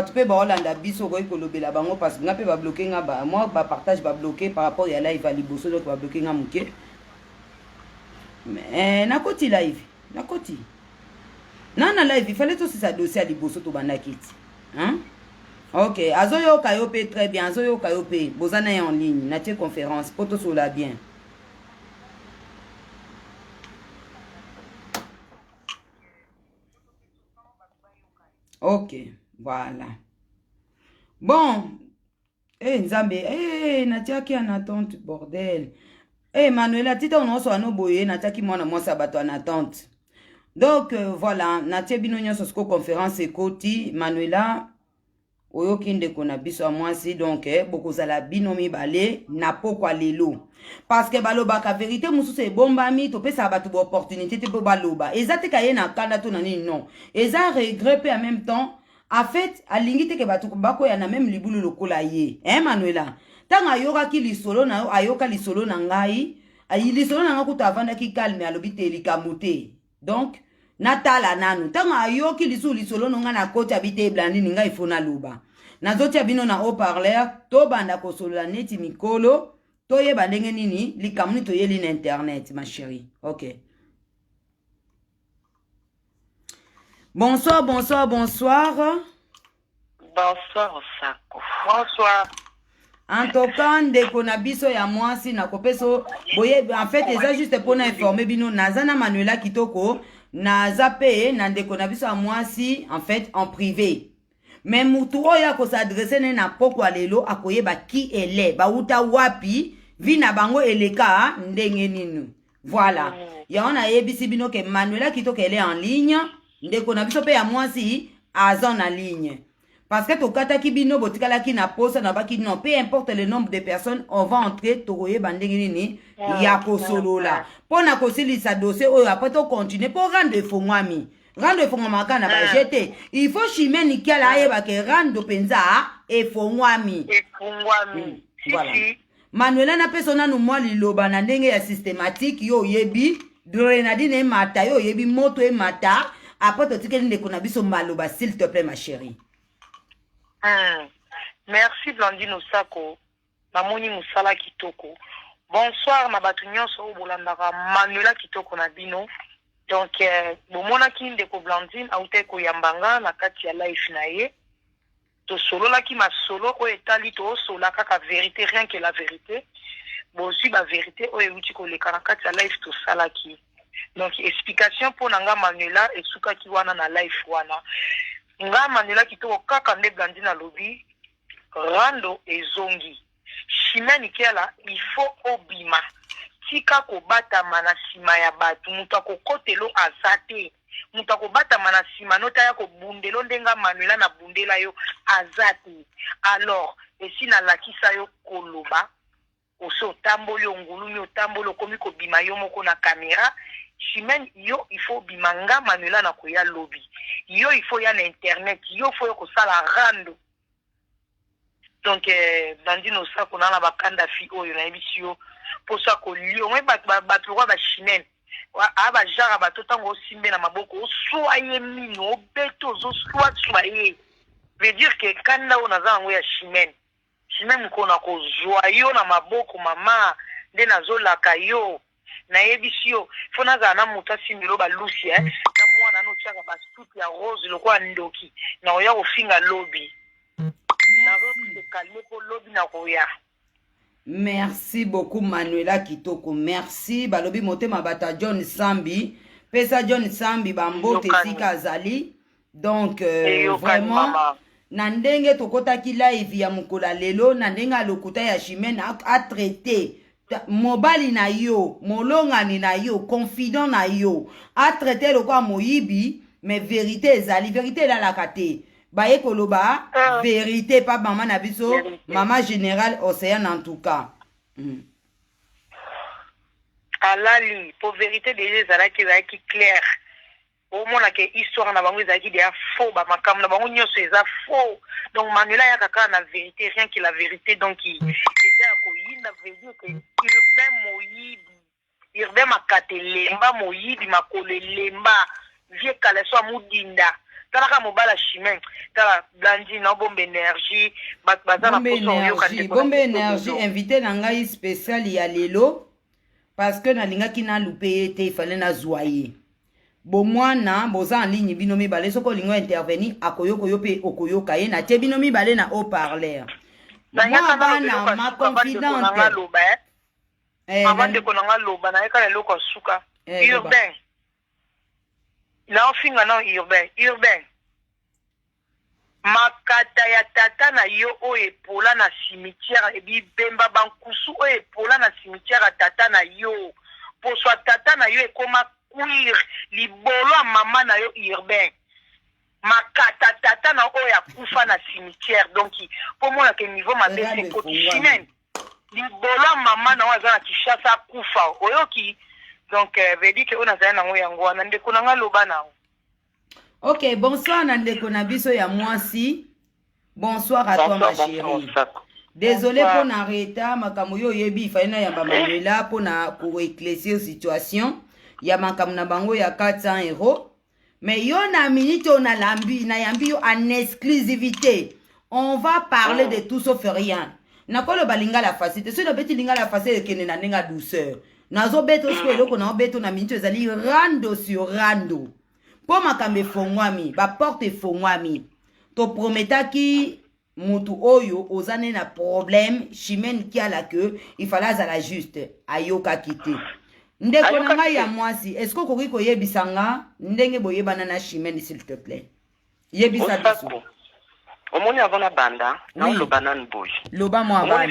tu peux Holanda biso ko kolobela bango parce que nga pe ba bloquer nga ba moi ba partage ba bloquer par rapport à live à liboso donc ba bloquer nga muke. Mais na koti live, na koti. Na live, il fallait aussi ça dossier à liboso to banda kiti. Hein? OK, azoyo kayope très bien, azoyo kayope. Bozana est en ligne, na tie conférence, poto sur la bien. OK, voilà. Bon, Nzambe, natiaki en attente, bordel. Manuela, tita on so anoboye, natiaki mwana mwasa bato en attente. Donc, voilà, natie bino nyonso siko conférence ekoti, Manuela, oyo kinde kona biso mwasi, donc, bokozala bino mibale, na pokwa lelo. Parce que baloba ka vérité, mousou se bombami, to pe sa bato bo opportunité, te po baloba. Eza te kaye na kanda to nani, non. Eza regret pe en même temps, en fait, alingi te ke bato bako ya na même libulu lokola ye. Manuela? Tanga ayoka ki lisolo na yo, ayoka lisolo na ngai, lisolo na nga kuta avanda ki kalme alobi te likamote. Donc, natala nanu. Tanga ayoki lisolo nonga na koti abite blandi ninga ifona luba. Nazoti abino na haut-parleur, to banda kosolola neti mikolo, to ye bandenge nini, likamuni to ye lina internet, ma chérie. Ok. Bonsoir, bonsoir, bonsoir. Bonsoir, Sako. Bonsoir. En tout cas, ndeko na biso ya mwasi na kopeso boye en fait eza juste pour na informer bino nazana Manuela Kitoko naza pe na ndeko na biso ya mwasi en fait en privé. Mais mutu oya ko s'adresser na pokwa lelo akoyeba ki ele ba uta wapi vina bango eleka ndenge ninu. Voilà. Ya ona yebisi bino ke Manuela Kitoko elle est en ligne, ndeko na biso pe ya mwasi azon en ligne. Parce que tokata ki bino botikala ki na posa na baki non, peu importe le nombre de personnes, on va entrer tokoye bandenge nini ya kosolola. Pona kosili sa dossier oyo après to continuer pour rendre fongwami. Rendre fongwama kana ba jeter. Il faut chimeni kiala ayeba ke rando penza e fongwami. E fongwami. Voilà. Manuela na persona no moi liloba na ndenge ya systématique yo yebi, grenadine e mata yo yebi moto e mata. Après totikeli ndeko na biso maloba s'il te plaît ma chérie. Merci Blandine Osako. Mamoni Musala Kitoko. Bonsoir Mabato nyonso obolandaka Manuela Kitoko na bino. Donc bomona kinde ko Blandine aute ko yambanga na kati ya life na ye. To solo la ki ma solo ko etali to solo kaka vérité rien que la vérité. Bon si ba vérité o euti ko le kana kati ya life to sala ki. Donc explication pour nanga Manuela esuka ki wana na life wana. Nga Manuela Kitoko kaka nde Blandine alobi rando ezongi chimeni kiala il faut obima tika ko bata mana sima ya batu muta ko kotelo azate muta ko bata mana sima nota ya ko bundelo ndenga Manuela na bundela yo azate alors esi na lakisa yo koloba oso tambolo ngulu yo tambolo komi ko bima yo moko na kamera chimene yo il faut bimanga Manuela na koya lobby yo il faut ya na internet yo faut ko sala rando. Donc Bandino sa ko na bakanda fi oyo na ebisio pour ça ko lion we ba chimene aba jara ba totango simbe na maboko soye mino beto zo soye veut dire que kanda ona zango ya chimene ko na ko joyo na maboko mama nde nazolaka yo na ebisio fona za na muta similo ba lusi na mwana no chaka ba suti ya rose lokwa ndoki na oya ofinga lobby na roki de calmer ko lobby na koya. Merci beaucoup Manuela Kitoko, merci balobi motema bata John Sambi pesa John Sambi bambote sika azali donc vraiment na ndenge tokota ki live ya mukola lelo na ndenge alokuta ya chimene a traité mobali na yo molongani na yo confident na yo a traité le quoi moyibi mais vérité ezali vérité la kate baye koloba vérité pas maman na biso maman générale Océane en tout cas alali pour vérité déjà ezala ki clair au moins que histoire na bango ezaki des faux ba makam na bango nyonso eza faux donc Manuela ya kaka na vérité rien que la vérité donc déjà ko yinda veut dire que urbain makate lemba moyibi makole lemba vie kaleso mudinda talaka mobala chimène tala Blandine na bombe énergie baza na poso bombe énergie invité na ngai spécial ya lelo parce que nalingaki na loupé te il fallait na zoyer bomwana boza en ligne bino mibale soko lingo intervenir akoyoko yo pe okoyoka ye na tie bino mibale na haut parleur moi bana ma confidente avant de konanga loba na eka lelo suka urbain na ofinga na urbain makata ya tata na yo o epola na cimetière ebibemba bankusu o epola na cimetière tata na yo poswa tata na yo ekoma cuir libolo ya mama na yo urbain makata tata na o ya kufa na cimetière donc po mona ke niveau mabese ko chimène libolo ya mama na o aza na Kinshasa kufa oyoki donc veut dire que on a zana ngo yango wana ndeko na ngaloba na. Ok, bonsoir Nandeko Nabiso ya mwasi. Bonsoir à toi ma chérie. Désolé pour n'arrêter, makamuyo yebi faina ya Manuela pour na pour éclaircir situation. Ya makamuna bango ya 400 €. Mais yo na minute on a lambi na yambi yo en exclusivité. On va parler de tout sauf rien. Nakolo balinga la facilité. Si le beti linga la facilité kene na ninga douceur. Nazo beto sko eloko na beto na minute ezali rando sur rando. Po makambe fongwami, ba porte fongwami. To prometaki mutu oyo ozane na problème, chimène qui a la queue, il fallait à la juste ayoka kite. Ndeko na ngai ya mwasi, est-ce que koki koyebisanga ndenge boyebana na chimène s'il te plaît? Yebisa biso. Omoni avant la banda, na lobana nboy. Loba mo abana.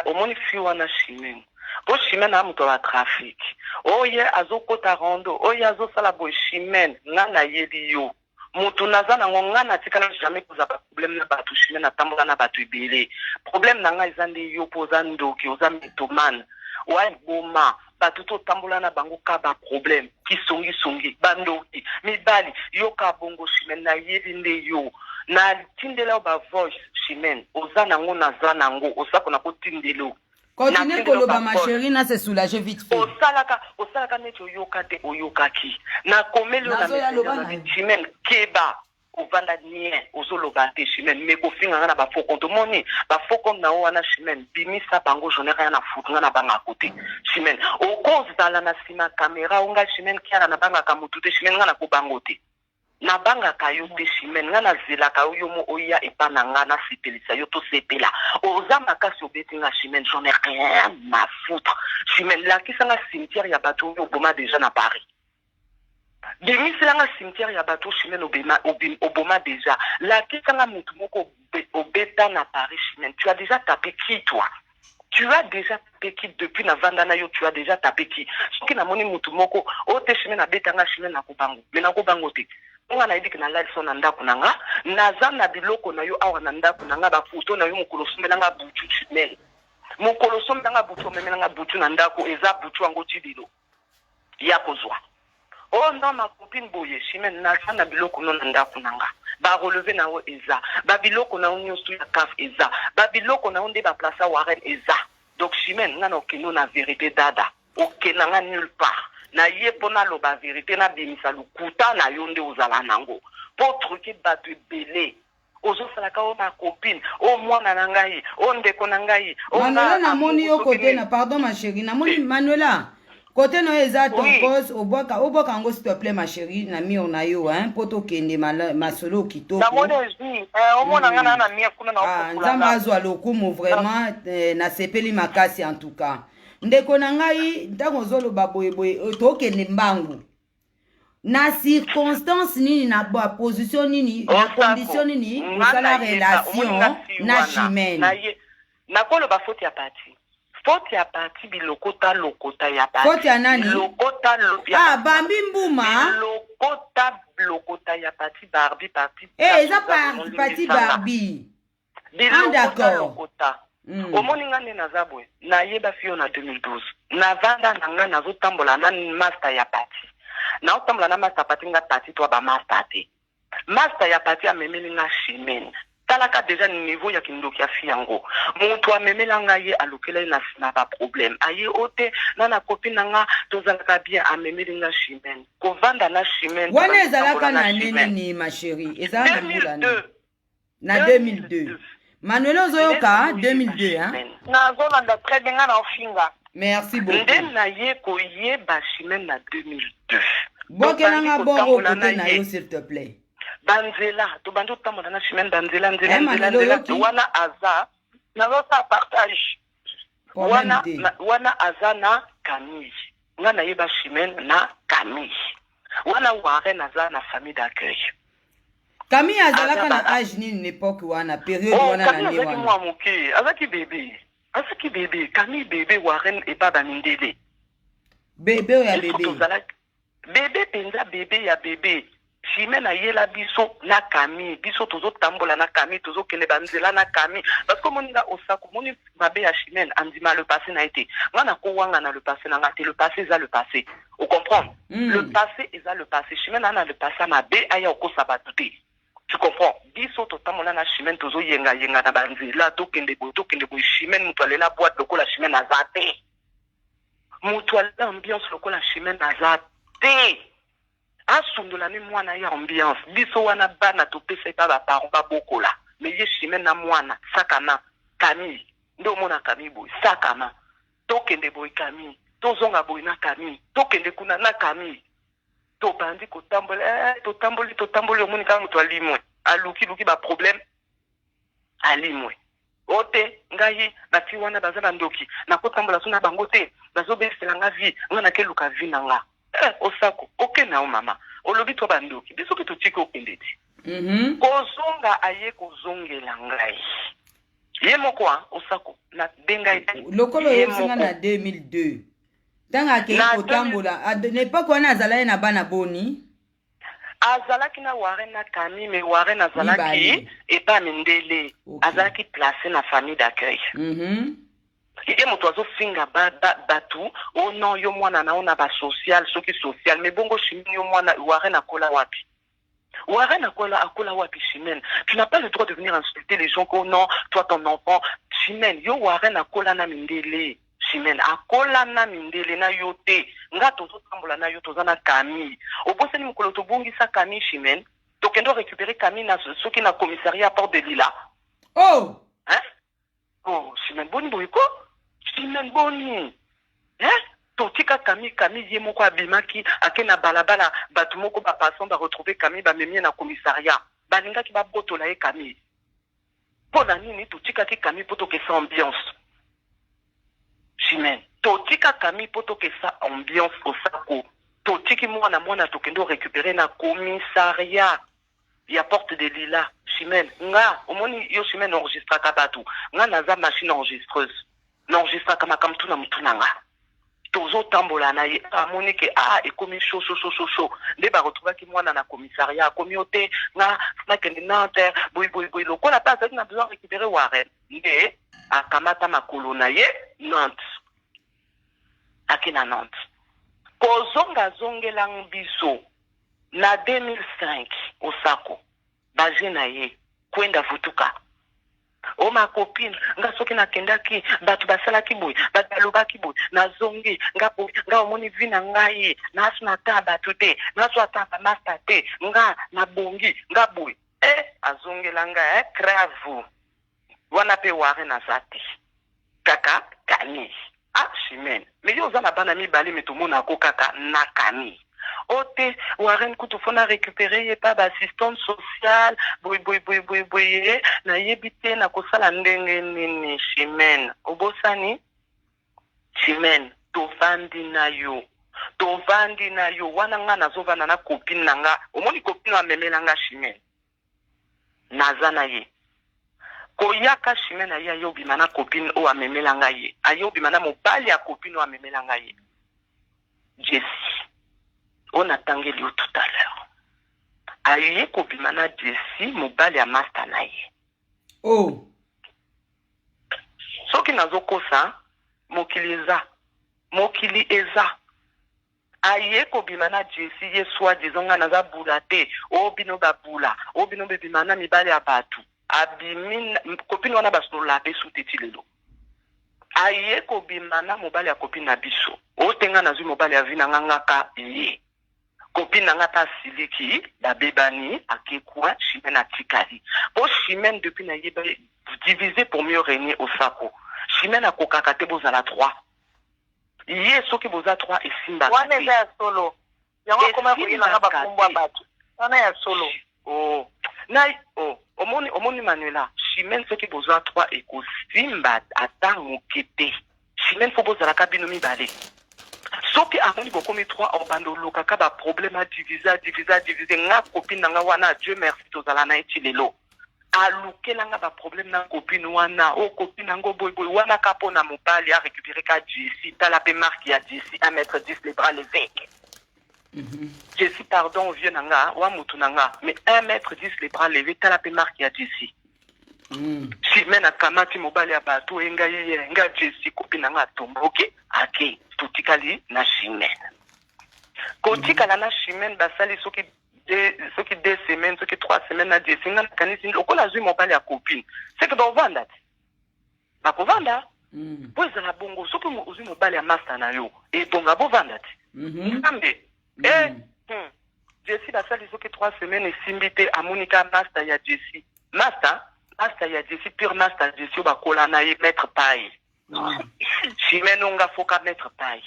Omoni fiwa na chimène. Po chimène na muto la trafic. Oye azokota rondo, oye azosala boy chimène ngana yebi yo. Mutu nazana ngana tikala jamais poza problème na batu chimène na tambola na batu ibele. Problème na nga izande yo poza ndoki oza mitoman. Wa boma batu to tambola na bango ka ba problème ki songi bandoki mibali yo ka bongo chimène na yebi nde yo. Na tindela ba voice chimène oza nango nazana ngo osako na ko tindelo. Continue koloba ma chérie na se soulager vite fait. Osalaka neti oyokate oyokaki. Na komeli na chimène keba ovanda nien ozoloba te chimène me ko finga na ba fokonto moni ba fokonto na wana chimène bimisa bango journée rien na futunga na banga côté chimène okozala na sima caméra onga chimène kiana na banga kamutu te chimène na ko bangote. Na banga kayo te chimène nga na zela kayo yo mo oya epana nga na sepelisa yo to sepela oza makasi obeti nga chimène j'en ai rien à foutre chimène la kisa nga cimetière ya bato yo boma déjà na Paris demi c'est nga cimetière ya bato chimène oboma déjà la kisa nga mutu moko obeta na Paris chimène tu as déjà tapé qui toi? Tu as déjà tapé qui depuis na vandana yo tu as déjà tapé qui? Soki na moni mutu moko o te chimène na beta nga chimène na kobango mais na kobango te nga na yidi na live so na ndako nanga naza na biloko na yo awa na ndako nanga ba photo na yo mokolo sombela nga butu chimène mokolo sombela nga butu memela nga butu na ndako eza butu ango tidilo ya kozwa oh non ma copine boye chimène naza na biloko no na ndako nanga ba relever na o eza ba biloko na onyo su ya kaf eza ba biloko na onde ba place Warren eza donc chimène nga na okeno na vérité dada okena nga nulle part na ye pona lo ba vérité na bimisa lukuta na yonde ozala nango po truquer batu belé ozo salaka o ma copine o mwana na ngai o ndeko na ngai o Manuela na moni yo côté na pardon ma chérie na moni Manuela côté no eza ton cause oboka ngo s'il te plaît ma chérie na mi on a yo hein poto kende masolo kitoko na moni o mona ngana na mi kuna na okula nzamba azwa lokumu vraiment na sepeli makasi en tout cas ndeko na ngai ntango ozoloba boyeboye tokende mbangu na circonstance nini na position nini na condition nini osala relation na chimène nakoloba faute ya parti bilokota ya parti faute ya nani bambi mbuma lokota ya parti Barbie parti eza parti Barbie d'accord omoni nga nde naza boye nayeba fio na 2012 navanda na nga nazotambola na master ya parti naotambola na master parti nga parti to ba master te master ya parti amemeli nga chimène talaka déjà niveau ya kindoki ya fiango muntu amemela ngaye alukela na pas problème aye ote na copine nga tozalaka bien amemeli nga chimene kovanda na chimene wana ezalaka na nini ni ma chérie ezalaka na 2002 Manuel ozoyoka 2002 hein nazolanda très bien na ofinga merci beaucoup nde na ye koyeba chimene na 2002 bokelanga bongo kote na yo s'il te plaît banzela to bando tamona na chimene banzela nzela wana aza nazosa partage wana aza na Camille nga na yeba chimene na Camille wana Warren aza na famille d'accueil Camille azalaka na âge nini l'époque wana période wana na ni wana azaki bébé Camille bébé Warren et baba mindele bébé ya bébé penza bébé ya bébé chimene ayela biso na Camille biso tozo tambola na Camille tozo kende banzela na Camille parce que moninga osako moni mabe ya chimene andima le passé na été ngana ko wanga na le passé na ngate le passé za le passé vous comprenez le passé eza le passé chimene ana le passé mabe aya ko sabatute tu comprends biso to tambola na chimene tozo yenga na banzela to kende bo chimene mutu alela boîte lokola chimene azate mutu alela ambiance lokola chimene azate asundola ni mwana ya ambiance biso wana bana topesa pa ba parents ba bokola mais ye chimene na mwana sakama Camille ndo mona Camille boy sakama tokende boy Camille tozonga boy na Camille tokende kuna na Camille to bandi ko tambole omoni kanga mutu alimwe aluki ba problème alimwe ote ngai bati wana bazana ndoki na kotambola sona bango te bazobesela nga vie nga na keluka vie na nga osako oke na o mama olobi to bandoki biso ke totiki okende ti kozonga aye kozongela ngai ye moko osako na benga ete lokolo yesinga na 2002 tanga ke kotambola à l'époque wana azalaki na bana boni azalaki na Warren na Camille mais Warren azalaki epa mindele azalaki placé na famille d'accueil Ike moto azofinga batu oh non yo mwana na ona ba social soki social mais bongo chimene yo mwana Warren akola wapi akola wapi chimene tu n'as pas le droit de venir insulter les gens que non toi ton enfant chimene yo Warren akola na mindele chimene akola na mindele na yote nga tozo tambola na yo toza na Camille oboseni mukolo to bongisa Camille chimene to kendo récupérer Camille na soki na commissariat Porte de Lila oh chimene boni boyiko chimene boni totika Camille ye moko abimaki akena balabala batu moko ba passant ba retrouver Camille ba memie na commissariat balingaki ba botola ye Camille pona nini totika ki Camille poto ke sa ambiance chimene totika Camille poto ke sa ambiance osako totiki mwana tokendo récupérer na commissariat ya Porte de Lila chimene nga omoni yo chimene enregistra ka batu nga naza machine enregistreuse n'enregistra kama kamtuna mutuna nga tozo tambola na ye amoni ke ekomi chaud nde ba retrouva ki mwana na commissariat communauté nga nakende Nanterre boy lokola pa azali na besoin récupérer Warren nde akamata makolo na ye Nantes akina Nantes kozongela biso na 2005 osako baje na ye kwenda vutuka o ma copine nga soki na kendaki batu basalaki boy batu balobaki boy nazongi nga omoni vina ngai nasu na taba tute nasu ataba master te nga na bongi nga boy azongela nga grave wana pe Warren azati kaka Camille chimene mais yo za na bana mibali metomona ko kaka na Camille ote Warren kutufona récupérer ye pa assistante sociale boy na yebite na kosala ndenge nini chimene obosani chimene tovandi na yo wana nga nazovana na copine na nga omoni copine amemela nga chimene naza na ye koyaka chimene aye ayobima na copine o amemela nga ye ayobima na mobali ya copine o amemela nga ye Jessie on a tangeli tout à l'heure aye kobima na Jessie mobali ya master na ye soki nazokosa mokili eza aye kobima na Jessie ye soi disant nga naza bula te obino babula obino bebima na mibali ya batu abimina copine wana basola pe suteti lelo aye ko bimana mobali ya copine na biso otenga na zwi mobali ya vina ngaka ye copine nga ta siliki babebani akekwa Chimène atikali po Chimène depuis na yeba divisé pour mieux régner au sako Chimène akokaka te bozala 3 ye soki boza 3 esimba wana eza ya solo yango koma koyela ba kumbwa bato wana ya solo omoni Manuela Chimène soki boza 3 ekosimba ata mokete Chimène fo bozala ka bino mibale soki amoni bokomi 3 obando lokaka ba problème a diviser nga copine nga wana Dieu merci tozala na eti lelo alukela nga ba problème na copine wana o copine ngo boy wana kapo na mobali a récupérer ka Jessie tala pe marque ya Jessie 1m10 les bras levés Jessie pardon vieux nanga wa mutu nanga mais 1m10 les bras levés tala pe marque ya Jessie Chimène akamati mobali ya bato nga Jessie copine nga tomboke ake tutikali na Chimène kotikala na Chimène basali soki 2 semaines, soki 3 semaines na Jessie nga kanisi okola zwi mobali ya copine c'est que bovanda bakovanda po ezala bongo soki ozwi mobali ya master na yo ebonga bovanda te ngambe Jessie basali soki 3 semaines esimbi te amonika master ya Jessie master ya Jessie pure master Jessie bakola na ye maître paille Chimène onga foka maître paille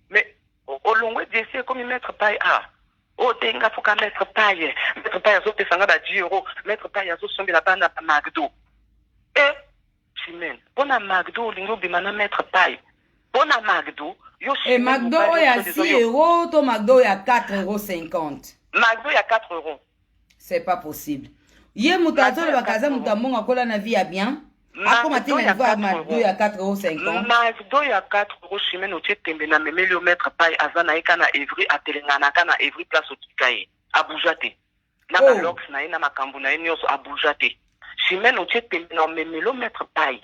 mais olongwe Jessie comme maître paille tenga foka maître paille azo pesanga ba 10 euros maître paille azo sombela bana pa McDo Chimène pona McDo lingo bimana maître paille pona McDo yo McDo ya 6 euros to McDo ya 4,50 €. McDo ya 4 euros. C'est pas possible. Ye mutazo le bakaza mutamonga kola na vie ya bien. Ako matina niveau ya McDo ya 4,50 €. McDo ya 4 euros Chimène otie tembe na memeli o maître paille azana eka na Evry atelengana kana Evry place otikaye abujate. Na ba lox na ina makambu na nyoso abujate. Chimène otie tembe na memeli o maître paille.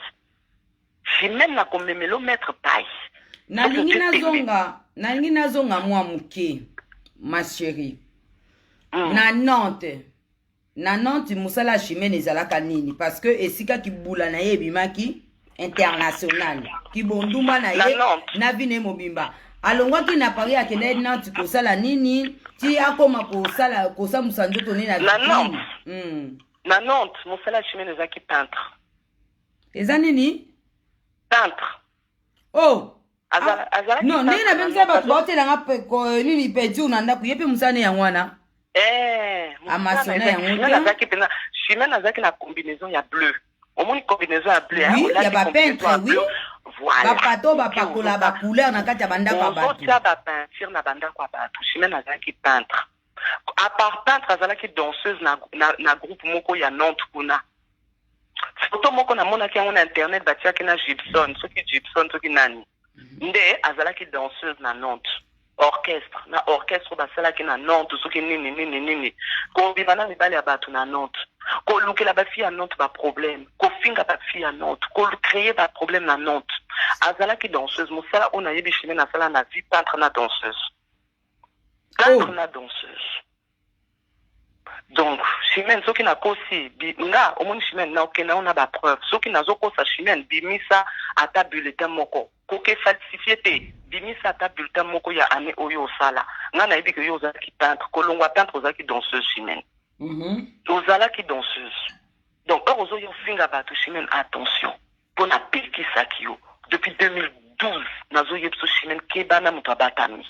Chimène na ko memeli o maître paille. Nalingi nazonga mwa muke ma chérie. Na Nantes musala Chimène ezalaka nini parce que esika ki bula na ye bimaki international ki bonduma na ye na vine mobimba alongwa ki na Paris akende Nantes kosala nini ti akoma kosa musanzo tone na na Nantes musala Chimène ezaki peintre eza nini peintre non nina benza bato baotelanga nini peti unanda kuyepe musane ya mwana amasona ya mwana Chimène azaki na combinaison ya bleu omoni combinaison ya bleu oui ya ba peintre oui voilà ba pato ba pakola ba couleur na kati ya bandako ya bato otia ba peinture na bandako ya bato Chimène azaki peintre à part peintre azalaki danseuse na groupe moko ya Nantes kuna photo moko na monaki yango na internet batiaki na Gibson soki nani nde azalaki danseuse na Nantes orchestre basalaki na Nantes soki nini kobima na mibali ya bato na Nantes kolukela bafi ya Nantes ba problème kofinga bafi ya Nantes créer ba problème na Nantes azalaki danseuse mosala ona yebi Chimène na sala na vie peintre na danseuse donc Chimène soki na kosi nga omoni Chimène na okenda ona ba preuve soki nazokosa Chimène bimisa ata bulletin moko koke falsifié te bimisa ata bulletin moko ya année oyo osala nga na yebi ke yo ozalaki peintre kolongwa peintre ozalaki danseuse Chimène ozalaki danseuse donc ozo yo finga bato Chimène attention pona pikisaki yo depuis 2012 nazo yebso Chimène kebana muto abatami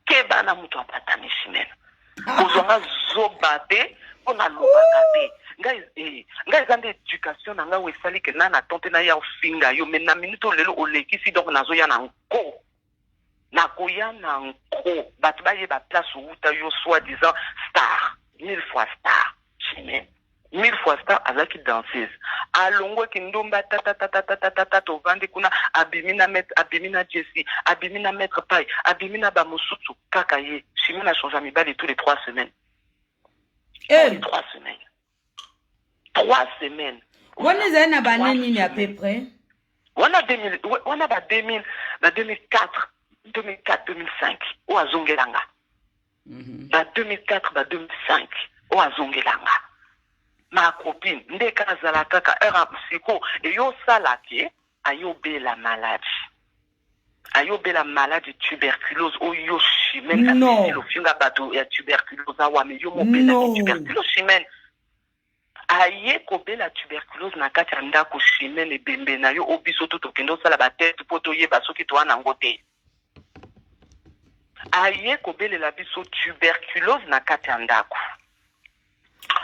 Chimène kozonga zobate pona lobaka te ngai eza nde éducation na ngai esali ke nana tante na ya ofinga yo mais na minute lelo olekisi donc nazoya na nko nakoya na nko bato bayeba place outa yo soi-disant star 1000 fois star Chimène 1000 fois star azalaki danseuse alongwaki ndomba tata tovandi kuna abimi na Jessie abimi na maître paille abimi na bamosusu kaka ye Chimène a changé mibali tous les 3 semaines 3 semaines 3 semaines wana ezali na banini ni à peu près wana 2004 2005 o azongelanga ba 2004 ba 2005 o azongelanga ma copine ndeka azala kaka era siko eyo salaki ayobela maladie tuberculose oyo chimene no finga bato ya tuberculose awame yo mobela tuberculose chimene aye kobela tuberculose na kati ya ndako chimene ebembe na yo obiso to tokende osala batete mpo toyeba soki toa nango te aye kobelela biso tuberculose na kati ya ndako.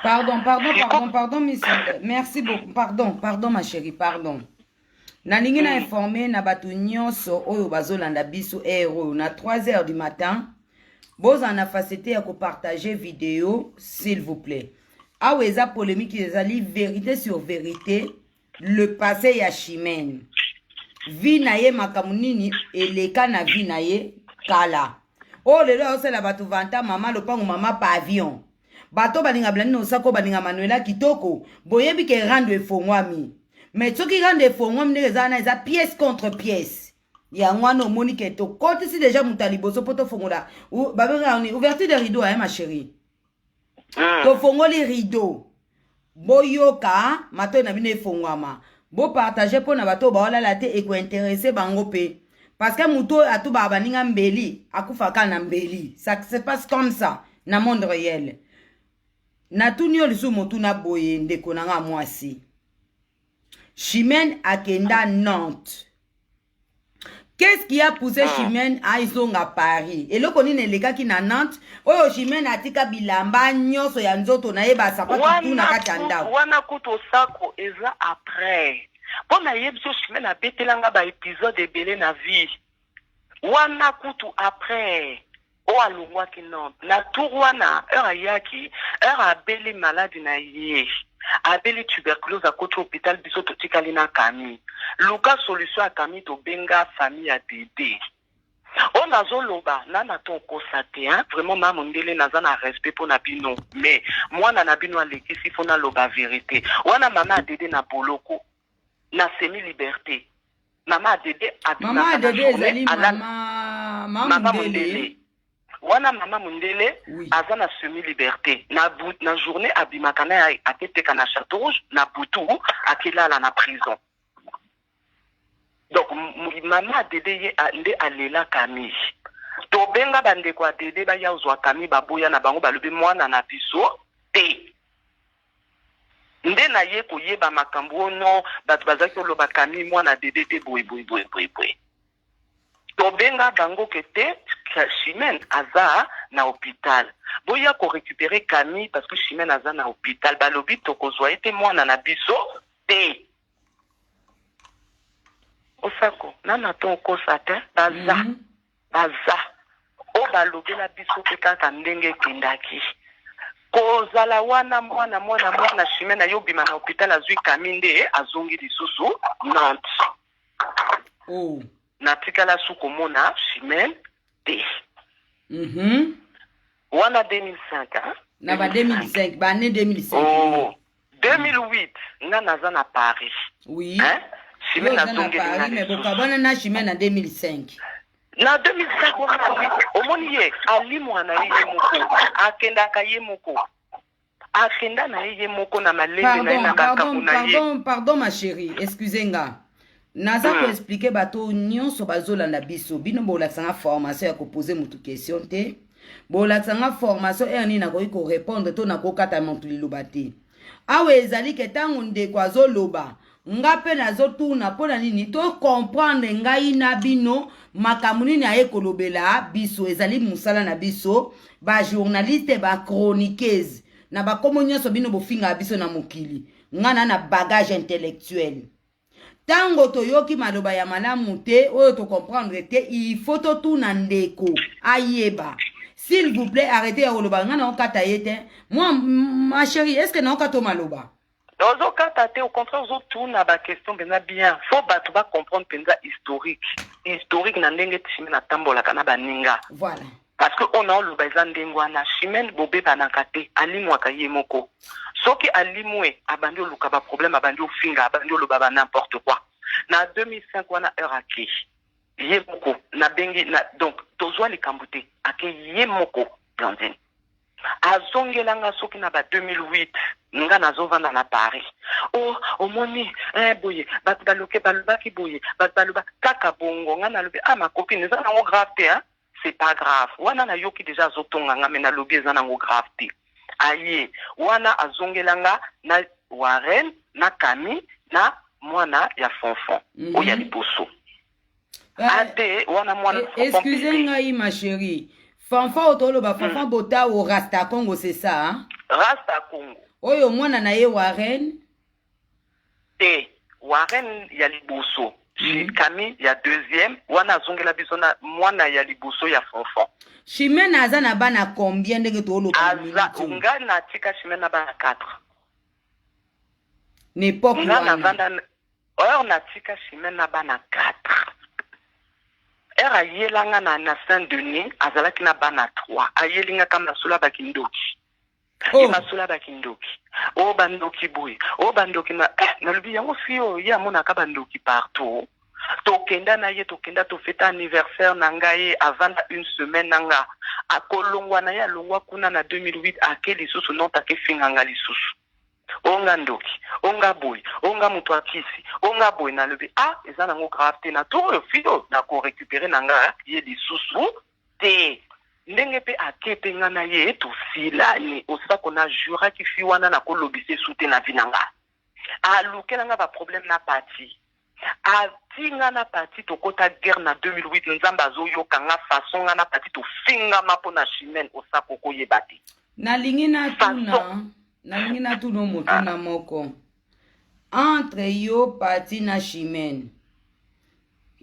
Pardon, miss. Merci beaucoup. Pardon, ma chérie, pardon. Nalingi na informé na batu nyonso oyo bazolanda biso héros na 3h du matin. Boz en a facilité à partager vidéo, s'il vous plaît. Awa eza polémique ezali vérité sur vérité, le passé ya chimene. Vi na ye makamunini eleka na vi na ye kala. Oh lelo osela batu vanta mama lopango mama pavillon. Bato balinga blani no sako balinga Manuela kitoko boyebi ke rando efongwami mais soki rando efongwami ndeza na eza pièce contre pièce ya ngwana omoni ke to kote si déjà mutaliboso poto fongola babanga on ouverture de rideau ma chérie to fongoli rideau boyoka mato na bino efongwama bo partager pona bato baola la te e ko intéresser bango pe parce que muto atuba baninga mbeli akufa kana mbeli ça se passe comme ça na monde réel. Na tout nyo lisu motu na boye ndeko na nga mwasi. Chimene akenda Nantes. Qu'est-ce qui a poussé Chimene à izonga Paris? Et loko nine leka ki na Nantes, oyo Chimene atika bilamba nyoso ya nzoto na yeba sapatu tu na kati anda. Wana kuto sako eza après. Pona yebso Chimene abetelanga ba épisode ebele na vie. Wana kuto après. O alongwa ki non na tourwana heure yaki heure abeli malade na ye abeli tuberculose à côté hôpital biso totikali na kami luka solution a kami to benga famille ya Dédé on azoloba nana to kosate hein vraiment mama ndele naza na respect pour na bino mais mwana na bino alekisi fona loba vérité wana mama Dédé na boloko na semi liberté mama Dédé mama Dédé ezali mama Ndele wana mama Mundele aza na semi liberté na journée abimakana aketeka na Château Rouge na butu akilala na prison donc mama Dédé ye nde alela kami to benga bande kwa Dédé ba yauzwa kami baboya na bango balobi mwana na biso te nde na ye koyeba makambo no bato bazaki oloba kami mwana Dédé te boy to benga bango kete Chimene aza na hôpital. Boya ko récupérer Camille parce que Chimene aza na hôpital. Balobi to kozwa ete mwana na biso te. Osako, nana to kosate baza. O balobi la biso te kaka ndenge kindaki. Kozala wana mwana Chimene ayobima na hôpital azwi Camille nde azongi lisusu Nantes. Oh. Natikala suko mona Chimene D. Wana 2005 hein? Na ba 2005, ba année 2005. Oh, 2008, nga naza na Paris. Oui. Hein? Chimene na zongi na mais bokabana na Chimene na 2005. Na 2005 wana omoni ye ali mwana ye moko akenda ka ye moko. Akenda na ye moko na malembe na ina kaka kuna ye. Pardon ma chérie, excusez-nga. Naza ko expliquer bato nyonso bazolanda biso bino bolaksanga formation ya ko poser mutu question te bolaksanga formation erni na ko répondre to na ko kata montu liloba te awe ezali ke tango ndeko azoloba nga pe nazotuna pona nini to comprendre ngai na bino makambo nini aye kolobela biso ezali musala na biso ba journaliste ba chroniqueuse na ba komo nyonso bino bofinga biso na mokili ngana na bagage intellectuel. Tango toyoki maloba ya malamu te oyo to comprendre te il faut to tuna ndeko ayeba s'il vous plaît arrêtez ya koloba ngana okata yete moi ma chérie est-ce que na okato maloba ozo kata te au contraire ozo tuna ba question benza bien faut bato ba comprendre penza historique na ndenge Chimene na tambola kana baninga voilà parce que on a loba eza ndengwa na Chimene bobe banaka te alimwaka ye moko soki alimwe abandi oluka ba problème abandi ofinga abandi oloba ba n'importe quoi na 2005 wana heure ake ye moko na bengi na donc tozwa likambo te ake ye moko Blandine azongelanga soki na ba 2008 nga nazovanda na Paris. Oh, omoni, boye, bat baloke balobaki boye, bat baloba kaka bongo nga na lobi ma copine eza nango grave te, hein? C'est pas grave. Wana na yoki déjà zotonga nga me na lobi eza nango grave te. Aye, wana azongelanga na Warren, na Camille, na mwana ya Fonfon, oya liboso. Ade, wana mwana excusez-moi ma chérie. Fanfa otoloba Fanfa bota au Rasta Congo, c'est ça, hein? Rasta Congo. Oyo mwana na ye Warren. Te, Warren ya liboso. Camille ya deuxième, wana zongela bisona mwana ya liboso ya Fonfon. Chimène aza na bana combien ndenge toloba? Aza unga na tika Chimène na bana 4. N'époque wana. Or na tika Chimène na bana 4. Era yelanga na Saint-Denis azalaki na bana 3. Ayelinga kama sula bakindoki. Masula bakindoki. O bandoki boy. O bandoki na lubi yango fio ya mona ka bandoki partout. Tokenda na ye tokenda to fête anniversaire nanga ye avant une semaine nanga. Akolongwa na ya longwa kuna na 2008 akeli susu non take finganga lisusu. Onga ndoki, onga boy, onga mutu akisi, onga boy na lebi eza nango grave te na to fio na ko récupérer nanga ye lisusu te. Ndenge pe akepe nga na ye to silani osako na jura ki fi wana na ko lobise sute na vinanga. Alukela nga ba problème na parti. Tinga na parti to kota guerre na 2008 nzamba zo yokanga façon nga na parti to finga mapo na Chimène osako ko yebati. Na lingi na tuna moto na moko. Entre yo parti na Chimène.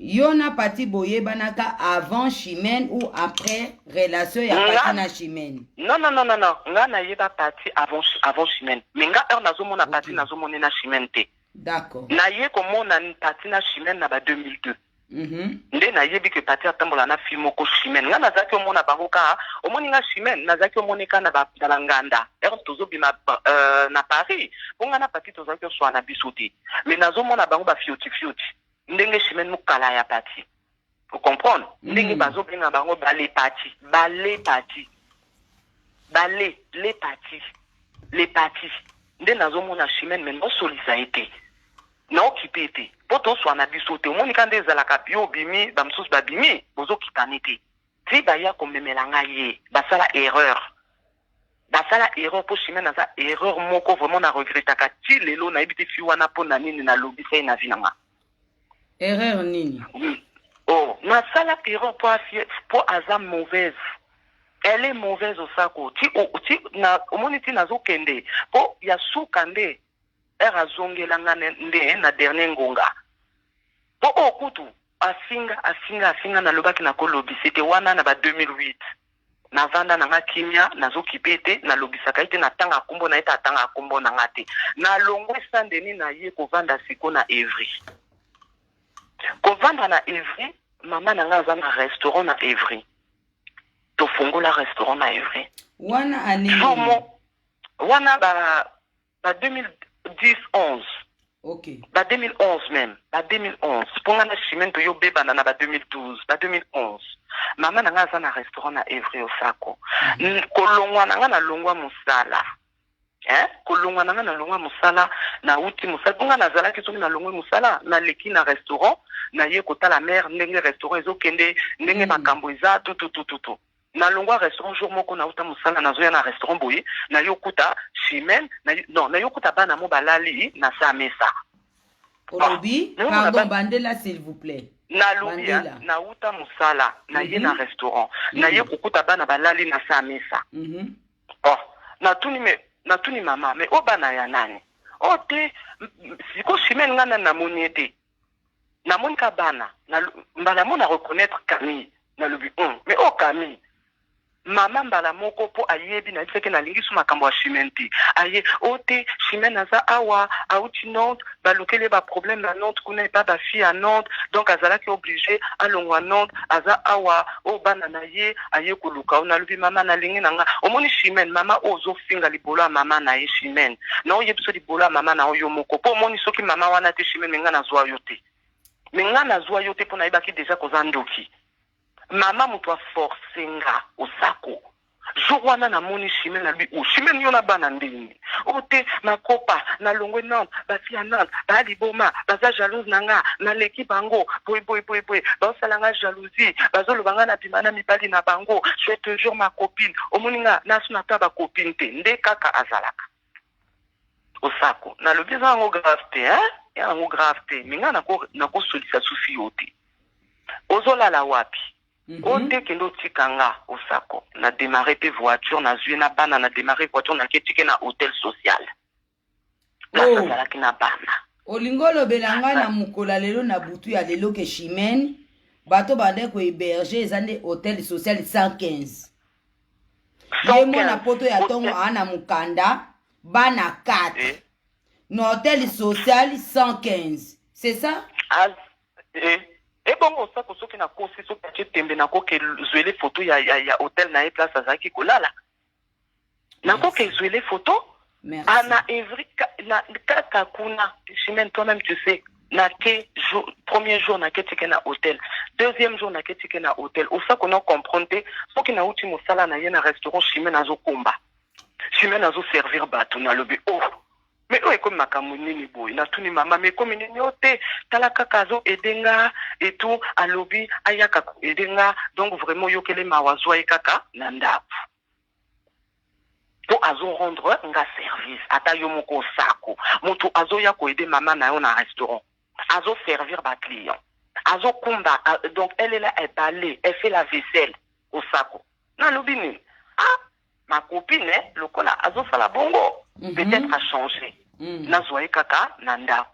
Yo na parti boye banaka avant Chimène ou après relation ya parti na Chimène? Non. Nga na yeba parti avant Chimène. Mais nga nazo mona parti nazo mona na Chimène te. D'accord. Na ye komona parti na Chimène na ba 2002. Nde na yebi ke parti atambola na film ko Chimène. Nga nazaki omona bango ka omoni nga Chimène nazaki omoneka na ba dalanganda. Tozo bima na Paris. Bonga na parti tozo ko so na bisote. Mais nazo mona bango ba fioti. Ndenge Chimène mukala ya parti. Vous comprenez? Ndenge bazo benga bango balé parti. Les partis. Nde nazo mona Chimène mais non solidarité. Na occupé te. Poto so na bisote. Omoni kande za la kapio bimi bamsus babimi bozo kitanite. Ti baya komemelanga ye. Basala erreur. Po Chimène na za erreur moko vraiment na regrettaka ti lelo na ebite fi wana po na nini na lobisa na vinanga. Erreur nini? Oui. Oh, na sala erreur po aza mauvaise. Elle est mauvaise au sako. Ti na omoni ti nazo kende. Po ya sukande era zongelanga nde na dernier ngonga. Po okutu afinga na lobaki na kolobisi te wana na ba 2008. Na vanda na nga kimia nazo kipete na lobisaka ite na tanga kumbo na ita tanga kumbo na ngate. Na longwe Saint-Denis na ye ko vanda siko na Evry. Ko vanda na Evry, mama na nga za na restaurant na Evry. To fungola restaurant na Evry. Wana ani. Wana ba 2010-11. OK. Ba 2011 même. Ba 2011. Ponga na Chimène to yo beba na ba 2012. Ba 2011. Mama na nga za na restaurant na Evry Osako. Kolongwa na nga na longwa musala. Kolongwa na nga na longwa musala na uti musala. Ponga na zala ki soki na longwa musala na leki na restaurant na ye kota la mer ndenge restaurant ezo kende ndenge makambo eza tout. Na longwa restaurant jour moko na uta musala na zoya na restaurant boye na yokuta Chimène na yokuta bana mo balali na sa mesa. Olobi, pardon bandela s'il vous plaît. Na lobi na uta musala na ye na restaurant na ye kukuta bana balali na sa mesa. Oh, na tuni mama mais o bana ya nani? O te siko Chimène ngana na moniete. Na monika bana na mbala mona reconnaître Camille na lobi mais o Camille mama mbala moko po ayebi na tseke na lingi suma kambo Chimène ti aye ote Chimène aza awa auti Nantes balokele ba problème na Nantes kuna pas ba fille à Nantes donc azala ki obligé alongwa Nantes aza awa o bana na ye aye kuluka na lobi mama na lingi nanga omoni Chimène mama ozo finga libolo mama na ye Chimène na oye biso libolo mama na oyo moko po omoni soki mama wana te Chimène menga na zwa yote menga na zwa yote po na ibaki déjà kozandoki. Mama mutwa forcenga osako. jour wana na moni Chimène na lui ou Chimène yo na bana ndini ote makopa na longwe Nantes basi ya Nantes ba liboma baza jalouse nanga na leki bango boy ba salanga jalousie bazo lobanga na bimana mibali na bango je te jure ma copine omoninga na suna ta ba copine te nde kaka azalaka osako na lobi za ngo grave te ya ngo grave te minga na ko solisa sufi yote ozola la wapi Ote kendo tikanga osako na démarrer pe voiture na zui na bana na démarrer voiture na ketike na hôtel social. Place za la kina bana. Olingolo belanga na mukola lelo na butu ya lelo ke Chimène bato bande ko héberger ezande hôtel social 115. Yemo na poto ya tongo ana mukanda bana 4. No hôtel social 115. C'est ça? Et bon, on sait que ceux qui n'ont pas aussi ce tembe na ko ke zuele photo ya hôtel na place azaki kolala. Na ko ke zuele photo. Merci. Ana evri na kaka kuna Chimène toi-même tu sais na ke jour premier jour na ke tike na hôtel, deuxième jour na ke tike na hôtel. Au ça qu'on a comprendre ceux qui na uti mosala na ye na restaurant Chimène azo komba. Chimène azo servir bato na lobi oh. Mais oui, comme ma camonini boy, na tuni mama, mais comme une nyote, talaka kazo edenga et tout, à lobby, ayaka edenga, donc vraiment yokele mawazwa e kaka, nanda. Pour azo rendre nga service, ata yomoko sako, moto azo yako ede mama na yo na restaurant, azo servir ba client, azo kumba, donc elle est là, elle balaye, elle fait la vaisselle au sako. Na lobby ni, ma copine, le kola azo fala bongo. Peut-être à changer. Nazoye kaka nanda.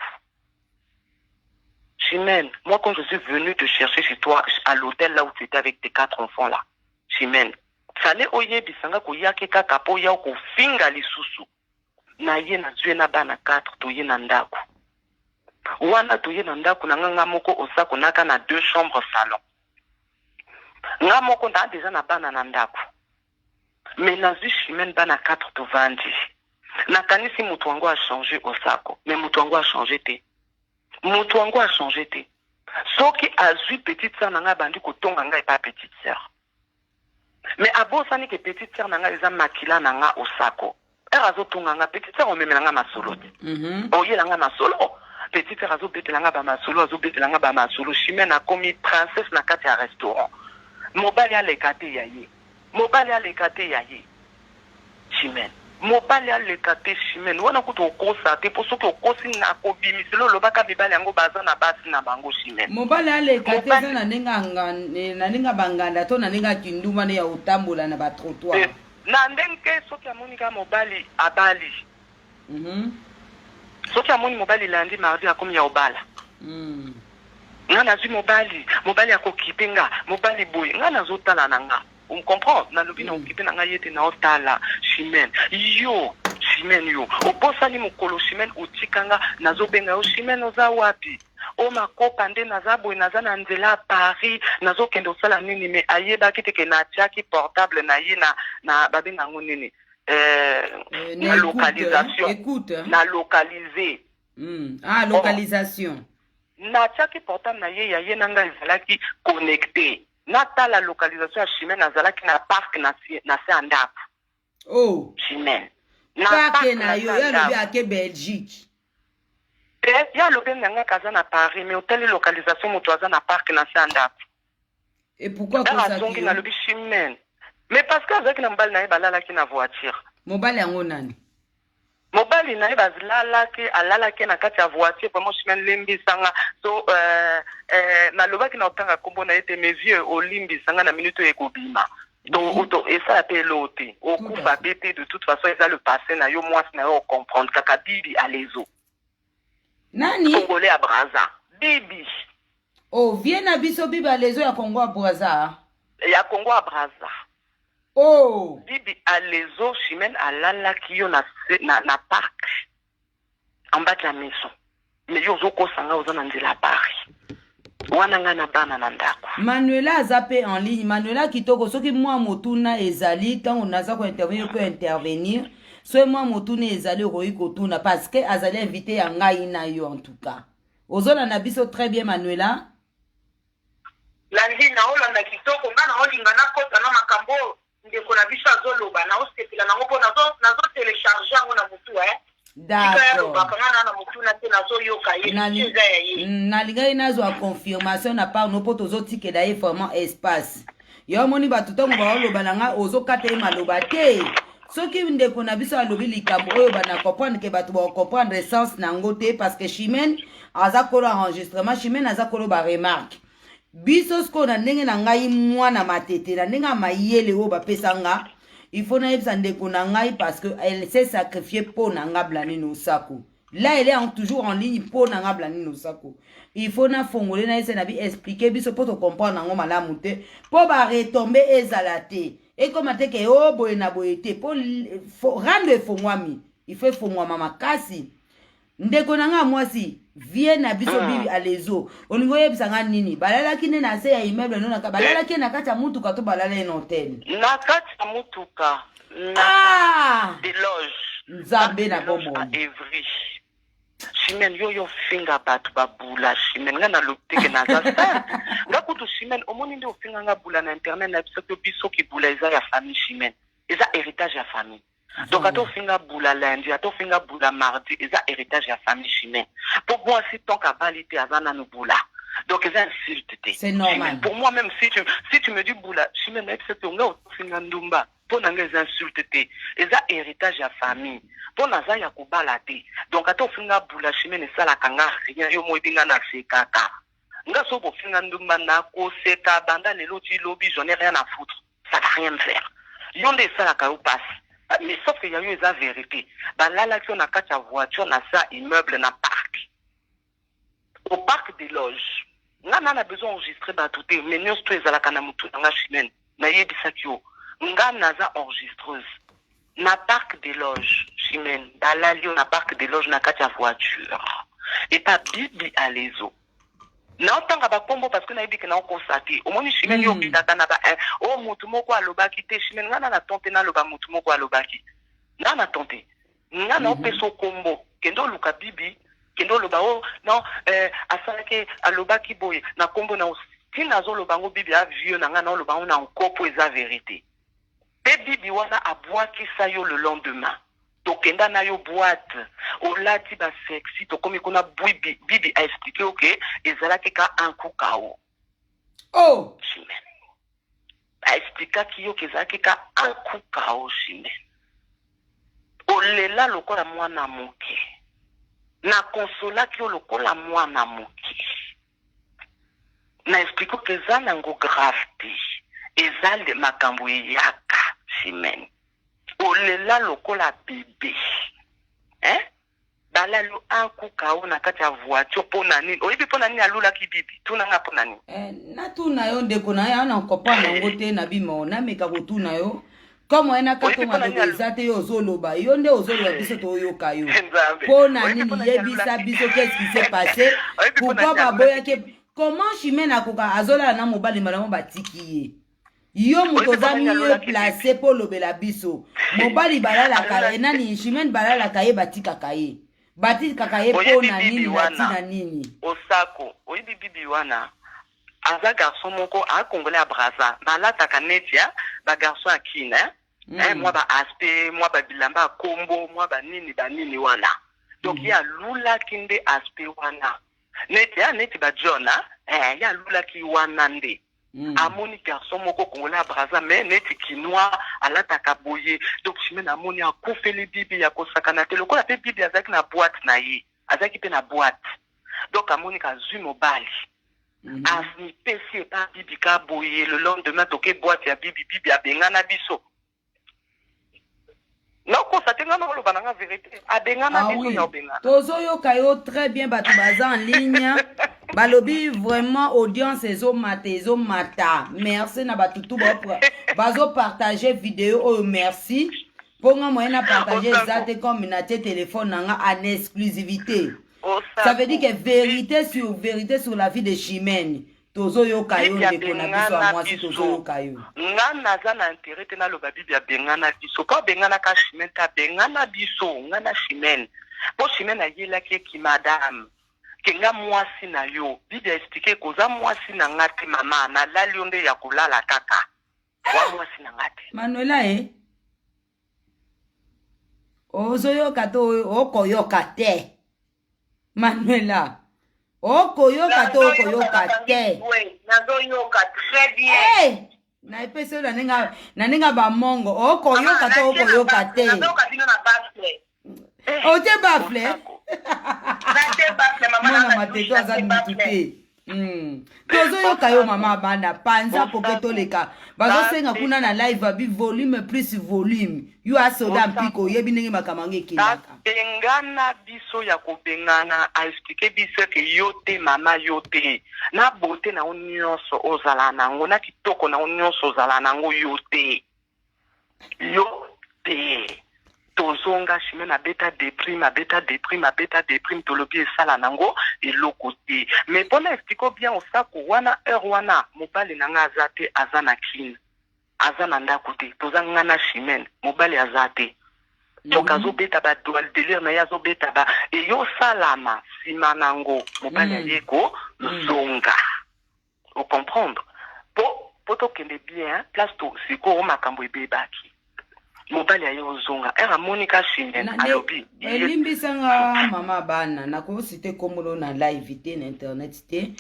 Chimène, moi quand je suis venu te chercher chez toi à l'hôtel là où tu étais avec tes 4 enfants là, Chimène, fallait oye bisanga ko yake kaka po ya ko finga lisusu. Na ye na zue na bana 4 to ye na ndako. Wana to ye na ndako na nga moko osako naka na 2 chambres salon. Nga moko na déjà na bana na ndako. Mais na zue Chimène bana 4 to vandi. Nakanisi mutu wangu a changé osako, mais mutu wangu a changé te. Mutu wangu a changé te. Soki azui petite sœur nanga bandi kotonga nga pas petite sœur. Mais abosani ke petite sœur nanga eza makila nanga osako. Era zo tonga nga petite sœur omemela nga masolo te. Oye nanga masolo. Petite sœur azo betela nga ba masolo, azo betela nga ba masolo. Chimène a komi princesse na kati ya restaurant. Mobali a lekate ya ye. Mobali a lekate ya ye. Chimène. Mobali a lekate Chimène wana kuto kosa te pour soki okosi na ko bimiselo lobaka bibali yango baza na basi na bango Chimène. Mobali a lekate na ninga banganda to na ninga kinduma ne ya utambola na ba trottoir. Na ndenge soki amonika mobali abali. Soki amoni mobali lundi mardi akomi ya obala. Nga nazi mobali akokipenga, mobali boy, nga nazotala nanga. On comprend, na lobi na okipe na nga yete na otala Chimène. Yo, Chimène yo. Obosani mokolo Chimène utikanga nazobenga yo Chimène oza wapi? O makopa nde nazabwe naza na nzela Paris, nazokende osala nini me ayeba kiteke na tiaki portable na ye na babenga ngo nini? Na localisation. Écoute. Na localiser. Ah, localisation. Na tiaki portable na ye ya ye nanga ezalaki connecté. Nata la localisation à Chimène azalaki na parc na se andako. Oh. Chimène. Na parc na yo ya lobi ake Belgique. Ya lobi nanga kaza na Paris mais hôtel localisation moto aza na parc na se andako. Et pourquoi comme ça zongi na lobi Chimène. Mais parce que azaki na mbali na ye balalaki na voiture. Mobali yango nani? Mobali na ye alalaki na kati ya voiture vraiment Chimène limbisanga so na lobaki na otanga kombo na ete mes yeux olimbisanga na minute ekobima donc et ça appelle l'autre au coup babete de toute façon ça le passé na yo moi na yo comprendre kaka bibi alezo nani congolais à Brazza bibi oh viens na biso bibi alezo ya Congo à Brazza ya Congo à Brazza. Oh bibi alezo Chimène alalaki yo na parc en bas de la maison mais yo zoko sanga oza na nzela Paris wana nga na bana na ndako. Manuela azape en ligne. Manuela kitoko soki moi motuna ezali tango naza ko intervenir peut intervenir so moi motuna ezali roi kotuna parce que azali invité ya ngai na yo en tout cas ozola na biso très bien Manuela lundi na olanda kitoko nga na olinga na kota na makambo ndeko na biso azoloba na osepela nango mpo nazo télécharge yango na mutu d'accord na mutu na te nazoyoka ye eza ya ye nalingai nazwa confirmation na part no mpo tozotikela ye vraiment espace yo moni bato ntongo baoloba na nga ozokata ye maloba te soki ndeko na biso alobi likambo oyo bana comprendre ke bato bacomprendre sens nango te parce que Chimène aza kolo enregistrement Chimène aza kolo baremarque biso sikoyo na ndenge na ngai mwana matete na ndenge ya mayele oyo bapesa nga il faut nayebisa ndeko na ngai parce que elle s'est sacrifiée mpo na nga Blandine Osako. Là elle est toujours en ligne mpo na nga Blandine Osako. Il faut na fongole na ese na bi expliquer biso po to comprendre nango malamu te po ba retomber ezala te et comme ateke o boye na boye te po rendre fongwami il faut fongwama makasi ndeko na nga mwasi vie na biso bibi alezo olingo yebisa nga nini balalaki ne na se ya immeuble no naka balalaki na kati ya mutuka to balala en hotel na kati ya mutuka na de loge nzambe na bomo Evry Chimène yo finga bato babula Chimène nga na lopteke na za sa nga kutu Chimène omoni nde ofinga nga bula na internet na biso ki bula eza ya famille Chimène eza héritage ya famille. Donc, à finga boula lundi, à finga boula mardi, et ça héritage à famille Chimène. Pour moi, si ton kabalité avant nous boula. Donc, c'est insulte. C'est normal. Pour moi, même si tu me dis boula, Chimène, c'est ton gars, finga ndumba. Pour nous, les insultes. Et ça héritage à famille. Pour nous, ça y a kubalate. Donc, à finga boula, Chimène, ça la kanga, rien, yo mo binga na sekaka. Nga so bo finga ndumba na ko seka, banda, les lotis, lobby, j'en ai rien à foutre. Ça va rien faire. Yonde ça la kao passe. Mais sauf qu'il y a eu la vérité. Bah là, là, on a quatre voitures, on a ça, immeuble, on a parc. Au parc des loges. Là, on a besoin d'enregistrer, bah, tout est. Mais nous, tous les alakanamutu, on a Chimène. Na yebisakyo. Nga naza enregistreuse. Na parc des loges, Chimène. Bah là, on a parc des loges, on a quatre voitures. Et pas bibi à l'eau. Na otanga ba kombo parce que na yebi ke na constater au moins Chimène yo bitaka na ba o mutu moko alobaki te Chimène ngana na tonte na loba mutu moko alobaki na na tonte ngana opeso kombo kendo luka bibi kendo loba o non asalake alobaki boye na kombo na tina zo lobango bibi a vieux na ngana lobango na nkopo eza vérité pe bibi wana abwaki sa yo le lendemain. Tokenda na yo boîte olati ba sexy to komi kuna bibi a expliqué OK ezala ka un coup KO. Oh Chimène a expliqué ki yo kezala ka un coup KO Chimène. Olela lokola mwana moke na consola ki yo lokola mwana moke na expliqué que za nango gravité ezale makambo yaka Chimène. Olela lokola bébé. Hein? Balalo un coup kao na kati ya voiture pona nini. Oyebi pona nini alula ki bibi. Tuna nga pona nini. Na tuna yo ndeko na ya na kopa na ngote na bima na meka ko tuna yo. Comme ena ka to ma do ezate yo zoloba. Yo nde ozoloba biso to yo kayo. Pona nini yebisa biso qu'est-ce qui s'est passé? Pourquoi baboya ke comment Chimène akoka azola na mobali malamu batiki yo mutoza mieux placé pour lobela biso mobali balala ka nani Chimène balala ka ye batika ka ye batika ka ye pona nini batina nini Osako oyibi bibi wana aza garçon moko a congolais à Brazza balata ka netia ba garçon a kina moi ba aspect moi ba bilamba kombo moi ba nini wana donc ya lula kinde aspect wana neti ba John ya lula ki wana nde amoni garçon moko congolais à Brazza mais neti kinois alataka boye donc Chimène amoni akufeli bibi ya kosakana te lokola pe bibi azaki na boîte na ye azaki pe na boîte donc amoni ka zui mobali asni pesi pa bibi ka boye le lendemain toke boîte ya bibi a bengana biso non constate nga no loba na vérité a bengana biso ya bengana tozo yo kayo très bien batu baza en ligne balobi vraiment audience ezo mata merci na batutu bazo partager vidéo oh merci ponga moyen na partager zate comme na téléphone nanga en exclusivité ça veut dire que vérité sur la vie de Chimène tozo yo kayo ndeko na biso a mwasi tozo yo kayo nga naza na intérêt te na loba bibi ya bengana biso ko bengana ka Chimène ta bengana biso nga na Chimène po Chimène ayelaki ki madame kenga mwasi na yo bibi expliqué koza mwasi na ngati mama na lali onde ya kulala kaka wa mwasi na ngate Manuela ozoyoka to okoyoka te Manuela okoyoka to okoyoka te nazoyoka très bien na epese na ninga ba mongo okoyoka to okoyoka te nazoyoka bino na bafle ote bafle nate bafle mama mwana mateto aza mutu te tozoyoka yo mama bana panza poke toleka bazosenga kuna na live abi volume plus volume yo asoda mpiko oyebi ndenge makambo ango ekendaka bengana biso ya kobengana aexplike biso ke yo te mama yo te na bote na yo nyonso ozala nango na kitoko na yo nyonso ozala nango yo te tozonga shime na beta déprime tolobi esala nango eloko te mais mpona explike bien osako wana heure wana mobali nanga aza te aza na kine aza na ndako te toza nga na chimene mobali aza te donc azobeta badoal délire na ye azobeta ba eyosalama nsima nango mobali aye kozonga ocomprendre po tokende bien place sikoyo makambo ebebaki mobali aye ozonga era monika chimene alobi elimbisanga mama bana nakosite komolo na live te na internet te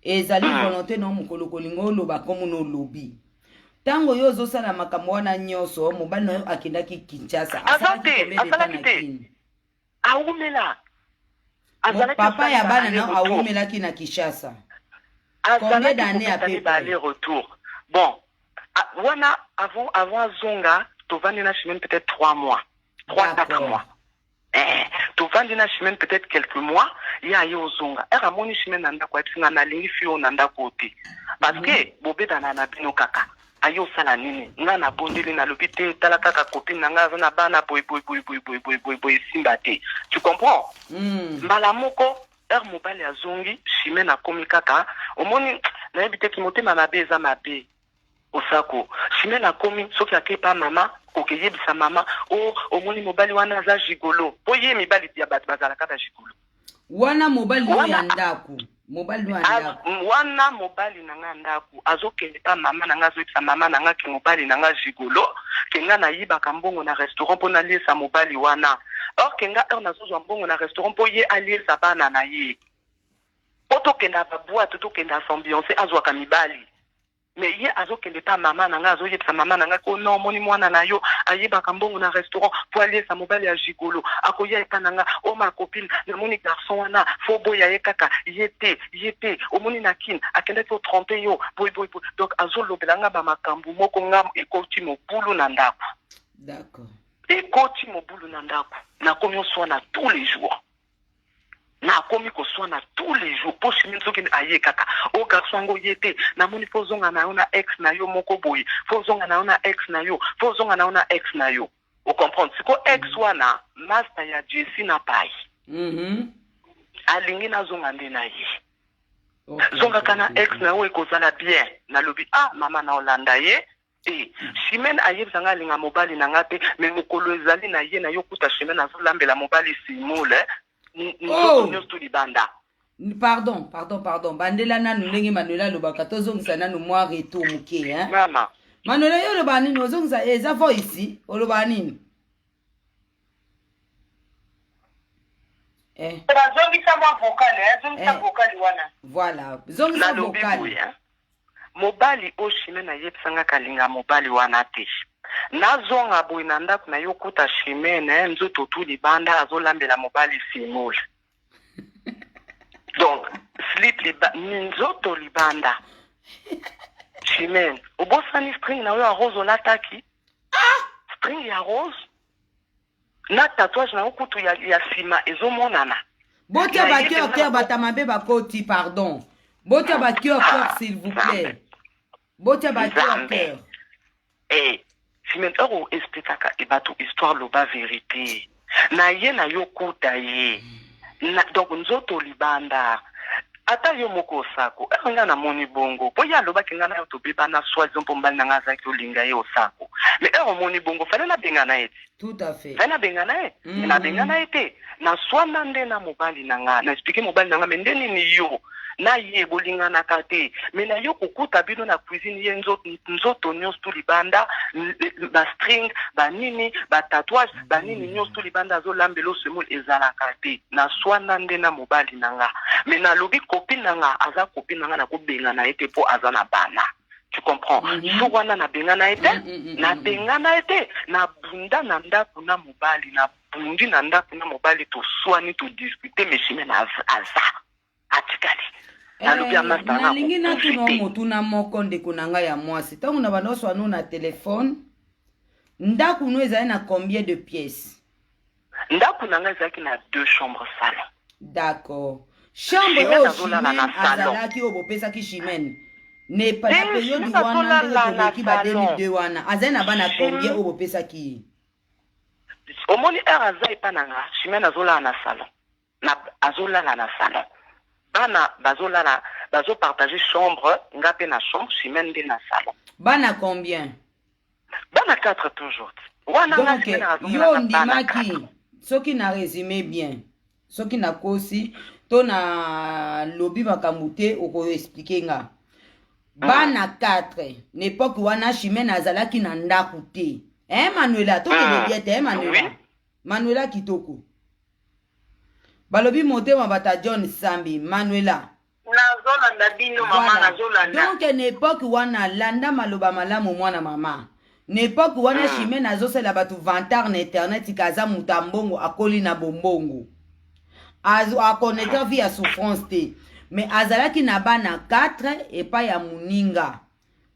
ezali volonté na mokolo kolinga oloba komo no lobi tango yo ozosala makambo wana nyonso mobali na yo akendaki Kinshasa azalaki te awumela papa ya bana na awumelaki na Kinshasa combien d'années après aller-retour bon wana avant azonga tovandi na chimene peut-être 3 mois 3-4 mois tovandi na chimene peut-être quelques mois ya ye ozonga era moni chimene na ndako ayebisinga nalingi fio na ndako te parce que bobetana na bino kaka ayo osala nini nga na bondeli nalobi te tala kaka copine na nga aza na bana boye esimba te tu comprends mbala moko ere mobali azongi chimene akomi kaka omoni nayebi te motema mabe eza mabe osako chimene akomi soki akepa mama okeyebisa mama omoni mobali wana aza gigolo po ye mibali ya bato bazalaka ba gigolo wana mobali ya ndako wana mobali nanga ndako azokende pa mama nanga azoyebisa mama nanga ke mobali nanga gigolo ke nga nayibaka mbongo na restaurant mpo naliesa mobali wana or ke nga heure nazozwa mbongo na restaurant mpo ye aliesa bana na ye po tokenda baboite tokenda ambiance azwaka mibali mais ye azokende pa mama nanga azoyebisa mama nanga ko non moni mwana na yo ayebaka mbongo na restaurant po aliesa mobali ya gigolo akoya epa nanga ma copine namoni garçon wana fo boya ye kaka ye te omoni na kine akendaki otrompe yo boy donc azolobela nga bamakambo moko nga ekoti mobulu na ndako d'accord ekoti mobulu na ndako nakomi oswana tous les jours nakomi koswana tous les jours po chimene soki aye kaka o garçon yango ye te namoni fo zonga na yo na ex na yo moko boye fo zonga na yo na ex na yo fo zonga na yo na ex na yo ocomprendre siko ex wana master ya Jessie na pai alingi nazonga nde na ye zongaka na ex na yo ekozala bien nalobi mama na olanda ye chimene ayebisanga alinga mobali na nga te me mokolo ezali na ye na yo kuta chimene azolambela mobali simule nyonso libanda pardon bandela nanu ndenge Manuela alobaka tozongisa nanu mwa reto moke mama Manuela yo oloba nini ozongisa eza voice oloba nini zongisa mwa vocale wana voilà zongisa vocale mobali o chimene ayebisanga kalinga mobali wana te nazonga boye na ndako na yo kuta chimene nzoto tu libanda azolambela mobali simule donc nzoto libanda chimene obosani string na yo ya rose olataki string ya rose na tatouage na yo kutu ya nsima ezomonana botia bakioker batamabe bakoti pardon botia bakioker s'il vous plaît botia bakioker chimene ero explikaka ebato histoire loba vérité na ye na yo kuta ye donc nzoto libanda ata yo moko osako nga namoni bongo po ye alobaki nga na yo tobebana soi-disant mpo mbali na nga azalaki olinga ye osako mais ero omoni bongo fale nabengana ye te tout à fait fale nabengana ye nabengana ye te na swana nde na mobali nanga na expliquer mobali nanga mais ndeni ni yo na ye bolingana kate mais na yo kukuta bino na cuisine ye nzoto nyonso tu libanda ba string ba nini ba tatouage ba nini nyonso tu libanda zo lambelo semol ezala kate na swana nde na mobali nanga mais na lobi copine nanga aza copine nanga na ko benga na ete po aza na bana. Tu comprends? Sowana na bengana ete, na bengana ete, na bunda na ndaku na mobali, na bundi na ndaku na mobali to swani to discuter mais chimé na aza. Atikali. Na lubia master na. Nalingi na tuno motu na moko ndeko nanga ya mwasi. Tangu na bano swanu na téléphone. Ndaku no ezali na combien de pièces? Ndaku nanga ezali na 2 chambres salon. D'accord. Chambre au chimène azalaki obopesa ki chimène. Ne pas la période du wana qui va 2002 wana. Azai na bana combien au bopesa ki? Omoni azai pananga, chimène azola na salon. Na azola na salon. Bana bazola na bazo partager chambre, ngape na chambre, chimène de na salon. Bana combien? Bana 4 toujours. Wana donc yo ndimaki soki na résumé bien. Soki na kosi to na lobby makamute oko expliquer nga. Bana 4 n'époque wana chimène azalaki na ndaku te. Manuela to ke biete Manuela. Manuela kitoko. Balobi motema bata John Sambi Manuela. Nazolanda bino mama nazolanda. Donc n'époque wana landa maloba malamu mwana mama. N'époque wana chimène azosela batu vantar na internet kaza mutambongo akoli na bombongo. Azo akoneka via souffrance te. Mais azalaki na bana 4 et pas ya muninga.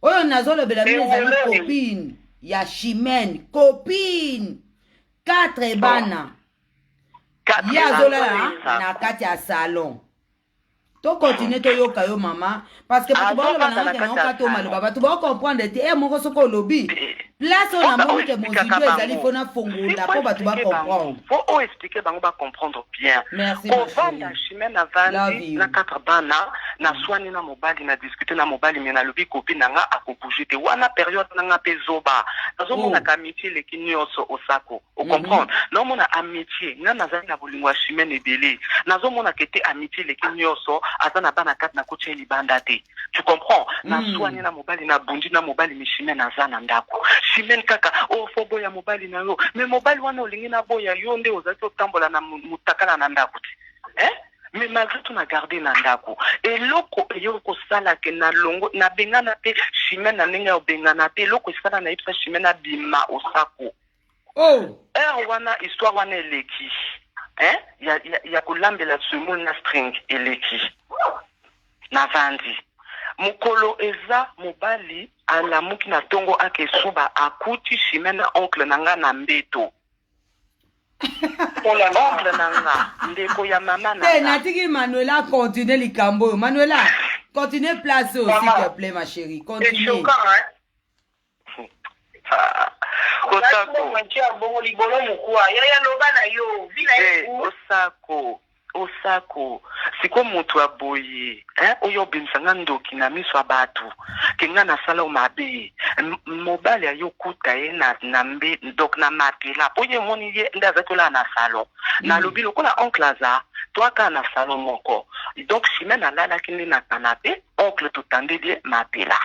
Oyo nazolo bela mezali copine ya chimène copine 4 bana. Ya zola na kati ya salon. To continue to yoka yo mama parce que tu ba na na ka to maloba ba tu ba comprendre te moko soko lobby. Place on a montré que mon vidéo ezali fona fongola po ba tu ba comprendre. Faut expliquer bango ba comprendre bien. Merci. Ko vanda chimène na vandi na 4 bana na swani na mobali na discuter na mobali mais na lobi copine nanga akobouger te wana période nanga pezoba. Nazo mona ka amitié leki nyonso osako. O comprendre. Na mona amitié nga nazali na bolingwa chimène ebele. Nazo mona kete amitié leki nyonso azana bana 4 na koche libanda te. Tu comprends? Na swani na mobali na bundi na mobali mishime na zana ndako. Chimène kaka o fobo ya mobali na yo. Mais mobali wana olingi na boya yo nde ozaki otambola na mutakala na ndako te. Mais malgré tout na garder na ndako. Et loko eyoko sala ke na longo na bengana te chimène na ndenge obengana te loko sala na ipsa chimène na bima osako. Wana histoire wana eleki. Ya kulambela sumo na string eleki. Na vandi. Mukolo eza mobali alamuki na tongo ake suba akuti chimène oncle nanga na mbeto. Oncle nanga ndeko ya mama na. Natiki Manuela continue likambo. Manuela, continue place s'il te plaît ma chérie. Continue. C'est choquant hein. Osako. Osako siko mutu aboye oyo bensanga ndoki na miso abatu kenga na sala mabe mobali ayo kuta ye na mbe donc na matela oye moni ye ndaza tola na salon na lobi lokola oncle aza toaka na salon moko donc chimène alala kindi na canapé oncle totandeli matela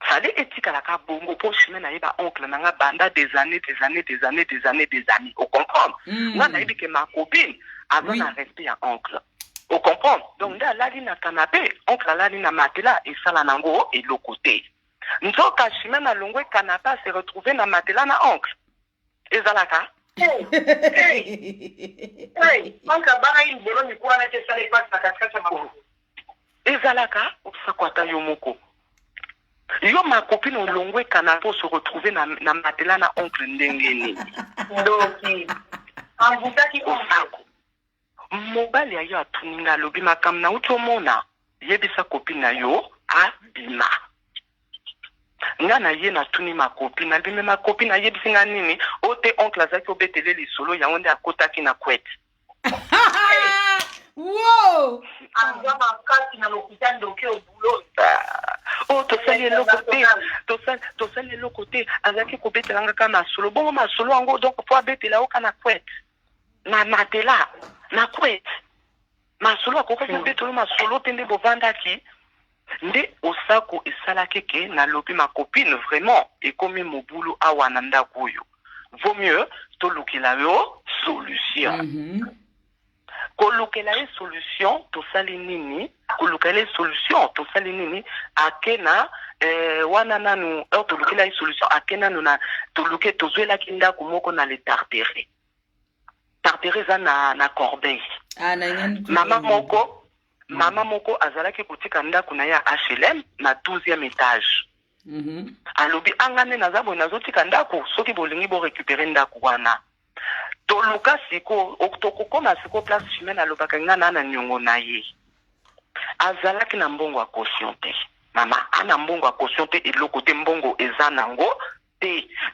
fallait etika la ka bongo pour chimène na yeba oncle nanga banda des années au comprendre moi na yebi que ma copine avant un respect à oncle. Au comprendre? Donc, là, la ligne à canapé, oncle, la ligne à matela, et ça, la nango, et l'autre côté. Nous sommes cachés, même à longue canapé, se retrouver dans matela, na oncle. Et ça, la ka? Hey, oncle, bana, il bolo, ni quoi, n'a-t-il ça, les pattes, na cascade, ma moko. Et ça, la ka? Ça, quoi, ta yomoko? Yo, ma copine, au longue canapé, se retrouver dans matela, na oncle, ndengeni. Donc, en vous qui oncle. Mobali ya yo atuninga lobi makam na utomona yebisa copine na yo abima nga na ye na tuni ma copine na bime ma copine na yebisinga nini ote oncle azaki obetele lisolo ya onde akotaki na kwete wow anga makati na l'hôpital ndoke au boulot tosali eloko te azaki kobetelanga ka masolo bongo masolo yango donc po abetela oka na kwete na matela na couette masolo akoki betolo masolo tende bovandaki nde osako esalaki ke nalobi ma copine vraiment ekomi mobulu awa na ndako oyo vaut mieux tolukela yo solution kolukela ye solution tosali nini kolukela ye solution tosali nini akena wana nanu tolukela ye solution akena nuna toluke tozwelaki ndako moko na le tartere eza na Corbeil. Mama moko azalaki kotika ndako na ya HLM na 12e étage. Alobi angane nazabo nazotika ndako soki bolingi bo récupérer ndako wana. Toluka siko okutokokoma siko place humaine alobaka ngana na nyongo na ye. Azalaki na mbongo a caution te. Mama ana mbongo a caution te eloko te mbongo eza nango.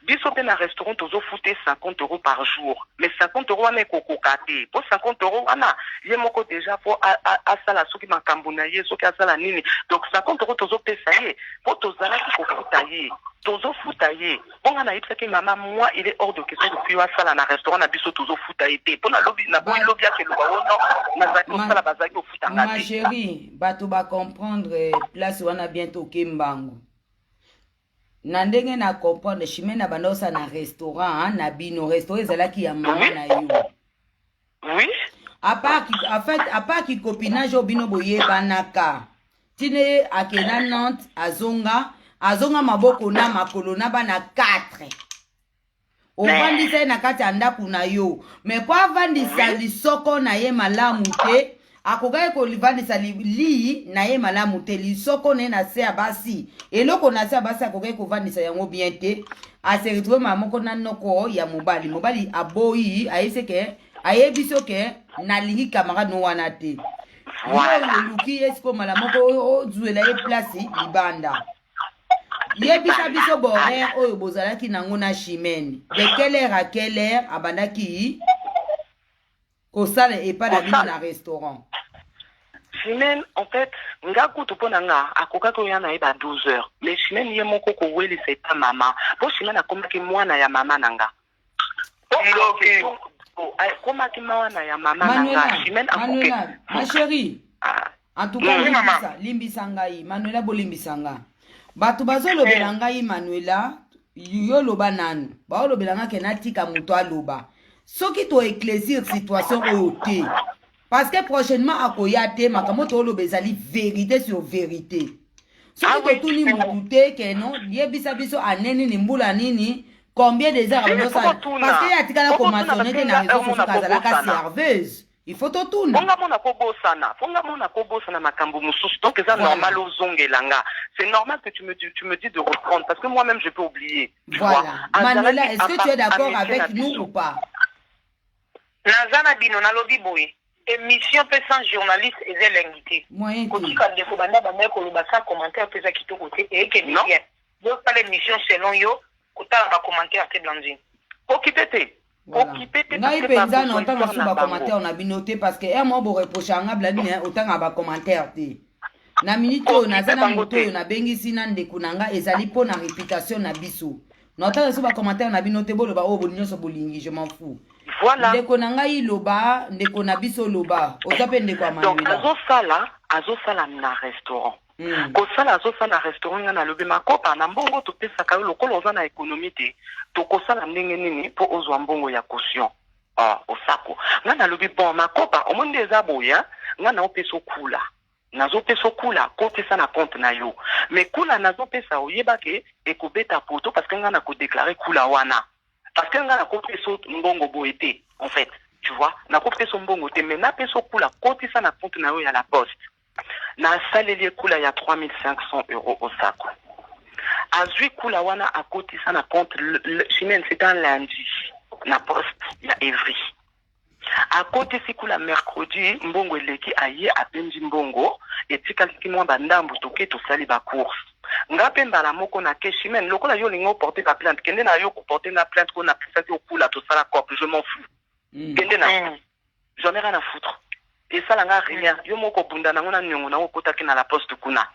Biso pe na restaurant tozo fouté 50 € par jour. Mais 50 € wana ekokokate. Pour 50 € wana ye moko déjà pour asala soki makambo na ye soki asala nini. Donc 50 € tozo pesa ye. Pour tozala ki kofuta ye. Tozo futa ye. Bonga na yipsaki mama moi il est hors de question depuis asala na restaurant na biso tozo futa ye te. Pour na lobby na boy lobby ke loba wono na zaki osala bazaki ofuta ngati. Ma chérie, bato ba comprendre place wana bientôt Kimbangu. Na ndenge na comprendre chemin na bandosa na restaurant na bino restaurant ezalaki ya mama na yo. Oui. À part ki copinage obino boye banaka. Tine akena Nantes azonga maboko na makolo na bana 4. Ovandisa na kati anda kuna yo. Mais kwa vandisa lisoko na ye malamu te. Akogai ko livandisa li na ye malamu te lisoko ne na se abasi eloko na se abasi akogai ko vandisa yango bien te a se retrouver mamoko na noko ya mobali aboyi aiseke ayebiso ke na lingi camarade no wana te voilà luki esko malamoko o zuela ye place libanda yebisa biso bore oyo bozalaki nango na chimene de quelle heure à quelle heure abandaki ko sala et pas la bino na restaurant. Chimène, en fait, nga kutu pona nga akoka ko yana eba 12 heures. Mais Chimène ye moko ko weli c'est ta maman. Bo Chimène akomaki mwana ya mama nanga. Okay. Koma ki mwana ya mama nanga. Chimène akoke. Ma chérie. En tout cas, limbisa ngai. Manuela bolimbisa nga. Batu bazo lobela ngai Manuela, yo loba nanu. Ba lobela nga kenatika muto aloba. Soki to éclaircir situation oyo te. Parce que prochainement akoyate makamoto olo bezali vérité sur vérité. Soki to tuni mutute ke non, yebisa biso aneni ni mbula nini, combien de heures parce que yatikala ko masonete na réseau social kazalaka serveuse. Il faut to tuna. Fonga mona kobosana makambo mususu. Donc c'est normal ozongelanga. C'est normal que tu me dis de reprendre parce que moi-même je peux oublier. Voilà. Manuela, est-ce que tu es d'accord avec nous ou pas? Nazana bino na lobby boy. Émission pe sans journaliste et zélengité. Moyen. Koti ka defo banda ba meko lo basa commentaire pe za kito côté et que bien. Donc pas l'émission selon yo, kota ba commentaire te blandine. Occupé te. Ngai penza na otanga su ba commentaire na binoté parce que mo bo reprocher nga bladine otanga ba commentaire te. Na minute o nazana moto yo na bengisi na ndeko nanga ezali po na réputation na biso. Na otanga su ba commentaire na binoté bo lo ba o bolinyo bolingi je m'en fous. Voilà. Ndeko na ngai loba, ndeko na biso loba. Ozape ndeko Manuela. Donc azosala na restaurant. Kosala azosala restaurant na lobi makopa na mbongo to pesa ka lokolo oza na économie te. To kosala ndenge nini po ozwa mbongo ya caution. Osako. Nga na lobi bon makopa omonde eza boya, nga na opeso kula. Nazo peso kula kotisa na compte na yo. Mais kula nazo pesa oyebake ekobeta poto parce que nga na ko déclarer kula wana. Parce que nga na kopeso mbongo boete en fait, tu vois, na kopeso mbongo te mais na peso kula kotisa na compte na yo ya la poste. Na saleli kula ya 3500 € au sako. Azui kula wana a kotisa na compte Chimène c'est un lundi na poste ya Evry. A côté si kula mercredi mbongo eleki aye apendi mbongo etika liki mwa bandambu toke to sali ba course. Ngape mbala moko na ke Chimène lokola yo lingo porter la plainte kende na yo ko porter la plainte ko na pesa yo kula to sala cop je m'en fous. Kende na j'en ai rien à foutre. Et ça la nga rien yo moko bunda na ngona nyongo na okota ki na la poste kuna.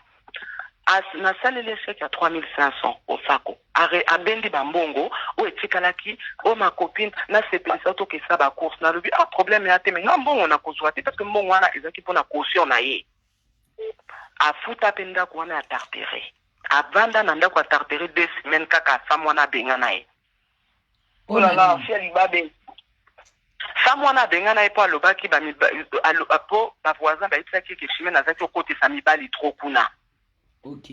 na salele chèque à 3500 au sako abendi bambongo o etikalaki o ma copine na sepelisa to ke sa ba course na lobi problème ya te mais mbongo na kozwa te parce que mbongo wana ezaki pona caution na ye afuta penda ko wana tartere avanda na ndako tartere 2 semaines kaka femme wana benga na ye oh là là fia libabe femme wana benga na ye po alobaki ba po ba voisin ba etsaki ke chimene azaki okoti sa mibali trop kuna. Ok.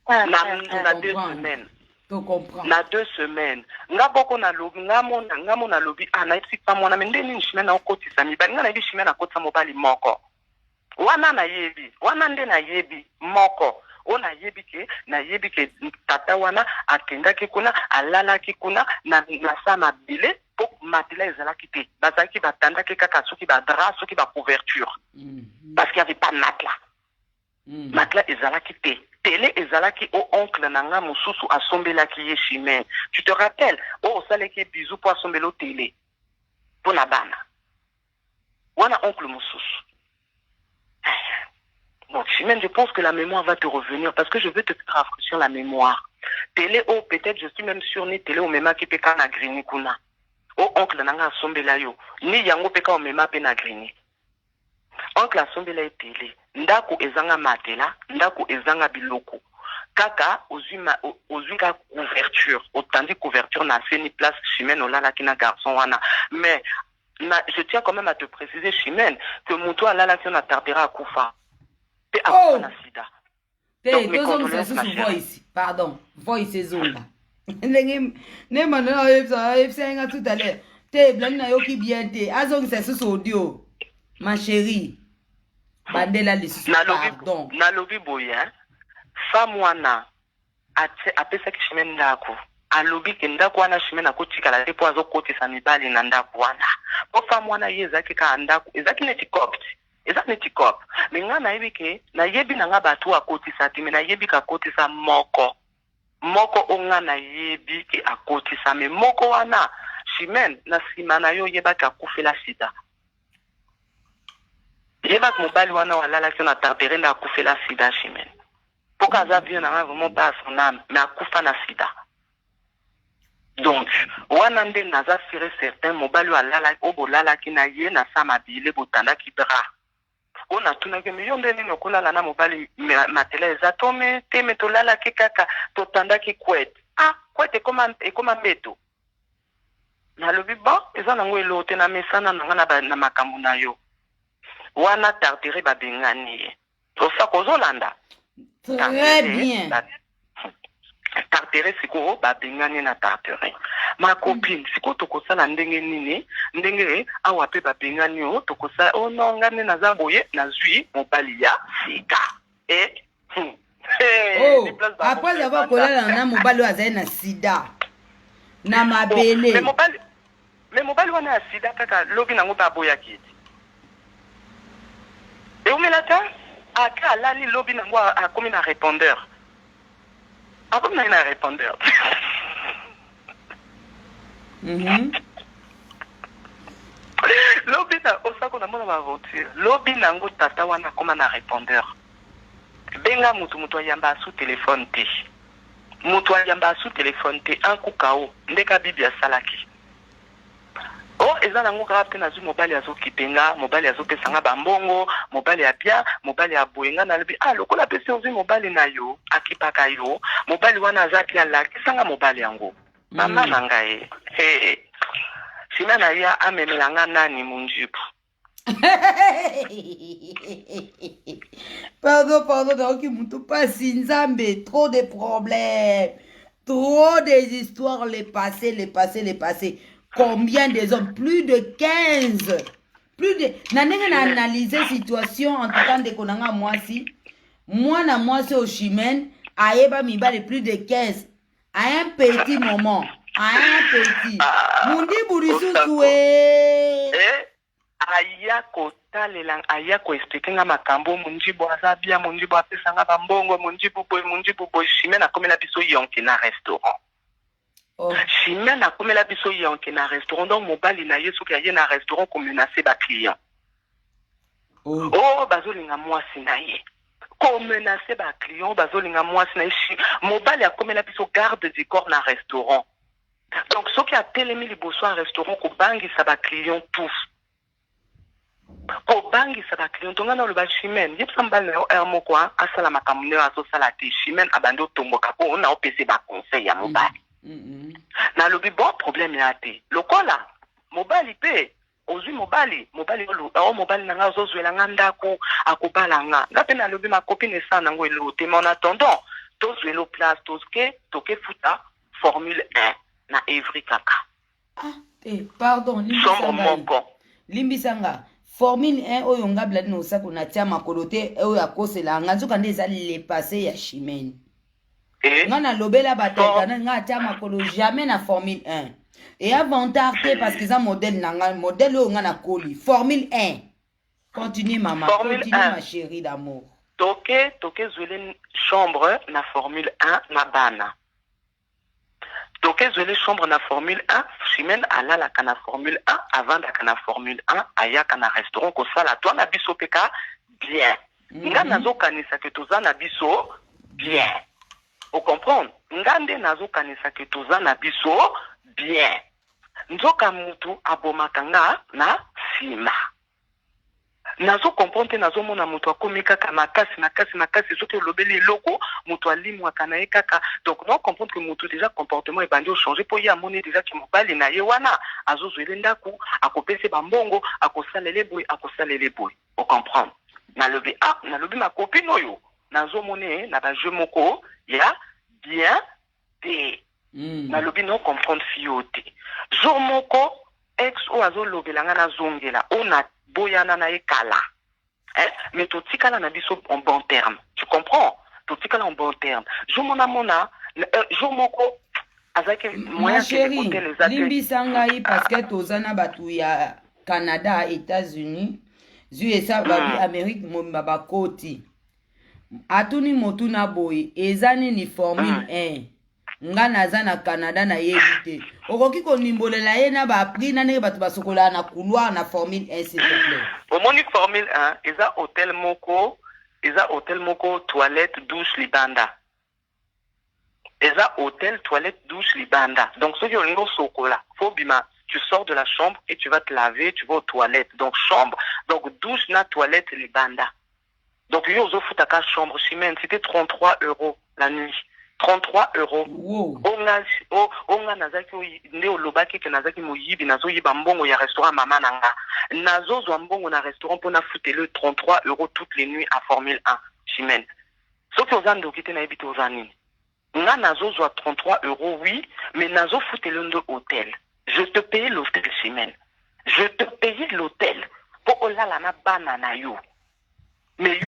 Na 2 semaines. Tu comprends. Na 2 semaines. Nga boko na lobi, nga mona lobi, na ipsi pa mwana, mende ni nshime na okoti sa mibali, nga na ibi shime na koti sa mobali moko. Wana na yebi, wana nde na yebi moko. O na yebi ke tata wana, akendaki kuna, alalaki kuna, na sa mabile, po mabile ezalaki te. Bazaki batandaki kaka soki ba drap, soki ba couverture. Parce qu'il n'y avait pas de matelas. Matelas ezalaki te. Télé ezalaki o oncle nanga mususu asombelaki ye chimene. Tu te rappelles? O saleki bisou po asombelo télé. Pour na bana. Wana oncle mususu. Donc chimene, je pense que la mémoire va te revenir parce que je veux te rafraîchir la mémoire. Télé o peut-être je suis même sûr ni télé o mema ki peka na grini kuna. O oncle nanga asombela yo. Ni yango peka o mema pe na grini. Oncle asombela ye télé. Ndako ezanga matela, ndako ezanga biloko. Kaka ozuka couverture, autant couverture na seni place chimene olala kina garçon wana. Mais je tiens quand même à te préciser chimene que muto alala ki na tardera akufa. Pe akufa na sida. Donc mes condoléances ma chérie. Pardon, voice ezonga. Ne mana efsa tout à l'heure. Te blanc na yo ki bien te. Azong c'est sous audio. Ma chérie. Bandela pardon. Na lobi boye, femme wana apesa ki chimene ndako. A lobi ke ndako wana chimene akotika la te po azo koti sa mibali na ndako wana. Po femme wana ye ezaki ka ndako, ezaki neti copte. Ezaki neti copte. Mais nga na yebi ke na yebi na nga batu akoti sa te, mais na yebi ka koti sa moko. Moko onga na yebi ke akoti sa, mais moko wana chimene na sima na yo yeba ka kufela sida. Yeba mobali wana walala ki na tapere na akufela sida chimene. Pourquoi ça vient na vraiment pas son âme, mais akufa na sida. Donc, wana nde naza sire certain mobali walala obolala ki na ye na sa mabile botanda ki bra. Ona tuna ke million de nini okolala na mobali matela ezatome teme tolala ki kaka totanda ki kwete. Kwete ekoma mbeto. Na lobi ba eza nango elote na mesana nanga na makambo na yo. Wana tartere babengani ye. Osa kozolanda. Très bien. Tartere siko babengani na tartere. Ma copine siko tokosala ndenge nini ndenge awa pe babengani o tokosala no ngane naza boye nazwi mobali ya sika. Après avoir kolala na mobali azali na sida. Na mabele. Mais mobali wana ya sida kaka lobi nango baboya kiti. Et où melata aka lali lobi nango a komi na répondeur. A komi na répondeur. Lobi na osako na mona ba voiture. Lobi nango tata wana koma na répondeur. Benga mutu ayamba sous téléphone te. Mutu ayamba sous téléphone te un coup KO ndeka bibi ya salaki. Oh, eza nango grave na zu mobali azo kipenga, mobali azo pesanga bambongo, mobali ya bia, mobali ya boyenga na lobi lokola pesi ozi mobali na yo, akipaka yo, mobali wana azaki ala kisanga mobali yango. Mama na ngai. Sina na ya amemelanga nani munjibu. Pardon, donc mutu pasi nzambe, trop de problèmes. Trop des histoires, les passés. Combien des hommes? Plus de 15. Nanenge na analyser situation en tout temps de konanga mwasi. Moi c'est au chimene. Aeba mibale plus de 15. À un petit moment. Mundi burisu soué. Aya ko expliquer nga makambo munjibo azabia munjibo apesanga bambongo munjibo boy chimene akomela biso yonke na restaurant. Chimene akomela biso yonke na restaurant donc mobali na yesu ki aye na restaurant ko menacer ba client. Bazolinga mwasi na ye. komenace baclient bazolinga mwasi na ye mobali akomela biso garde du corps na restaurant. Donc soki atelemi liboso ya restaurant kobangisa baclient tous kobangisa baclient tonga na oloba chimene yebisa mobali na yo ere moko asala makambo nde azosala te chimene abandi otomboka mpo na opesa baconseil ya mobali. Nalobi bon problème ya te lokola mobali pe ozwi mobali nanga ozozwela nga ndako akobala nga pe nalobi makopine esa nango elo te mais en attendant tozwela place toke futa formule 1 na Evry kaka. Pardon, limbisanga formule 1 oyo nga bladi na osako na tia makolo te oyo akosela nga nzoka nde eza le passé ya chimene. Nga na lobela bateka nga tia makolo jamais na formule 1. Et avantage parce que ça modèle oyo nga na koli. Formule 1. Continue maman, continue ma chérie d'amour. Toke zwele chambre na formule 1 na bana. Toke zwele chambre na formule 1, chimene alalaka na formule 1, avandaka na formule 1, ayaka na restaurant kosala to na biso peka bien. Nga nazokanisa ke toza na biso bien. Vous comprenez? Ngande nazokanisa ke toza na biso bien. Nzoka mutu abomaka nga na sima. Nazo comprendre nazo mona mutu akomi kaka makasi soki olobeli eloko mutu alimwaka na ye kaka. Donc non comprendre que mutu déjà comportement ebandi changer po ye amoni déjà ki mobali na ye wana azozwele ndaku akopese bambongo akosalele boy. Vous comprendre? Nalobi ma copine oyo nazo mone na ba jeu moko ya bien te. Nalobi non comprendre fiote. Jour moko ex o azo lobelanga na zongela ona boyana na ekala. Mais totikala na biso en bon terme. Tu comprends? Totikala en bon terme. Jour mona jour moko azaki moyen que les limbisanga yi parce que tozana batu ya Canada, États-Unis, USA babi Amérique momba bakoti. Atuni motuna boy ezani ni formule 1. Nga naza na Canada na yebite. Okoki ko nimbolela ye na ba prix na ne batu basokola na couloir na formule 1 s'il te plaît. Omoni formule 1 eza hôtel moko toilette douche libanda. Eza hôtel toilette douche libanda. Donc ce qui est sokola, faut bima, tu sors de la chambre et tu vas te laver, tu vas aux toilettes. Donc chambre, donc douche na toilette libanda. Donc yo zo futaka chambre chimene, c'était 33 € la nuit. 33 €. Wow. Onga nazaki nde olobaki ke nazaki moyibi nazo yiba mbongo ya restaurant mama nanga. Nazo zo mbongo na restaurant pona futele 33 € toutes les nuits à Formule 1 chimene. Soki ozando kite na ebite ozani. Nga nazo zo 33 €, oui, mais nazo futele ndo hôtel. Je te paye l'hôtel chimene. Je te paye l'hôtel pour olala na bana na yo. Mais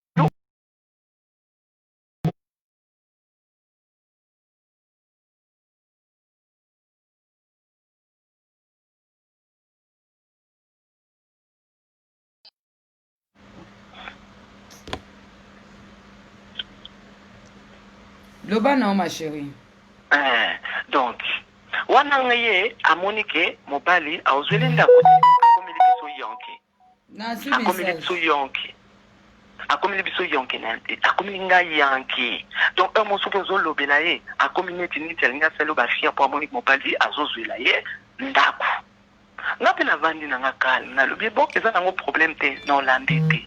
Loba non ma chérie. Donc wanangaye amonike mobali aozwele ndako akomeli biso yonke. Na si akomeli biso yonke. Akomeli biso yonke na akomeli nga yanki. Donc un mosu pozo lobela ye akomeli neti alinga selo ba fier pour amonike mobali azozwela ye ndako. Ngapi na vandi na ngakal na lobi bon eza nango problème te na Hollande te.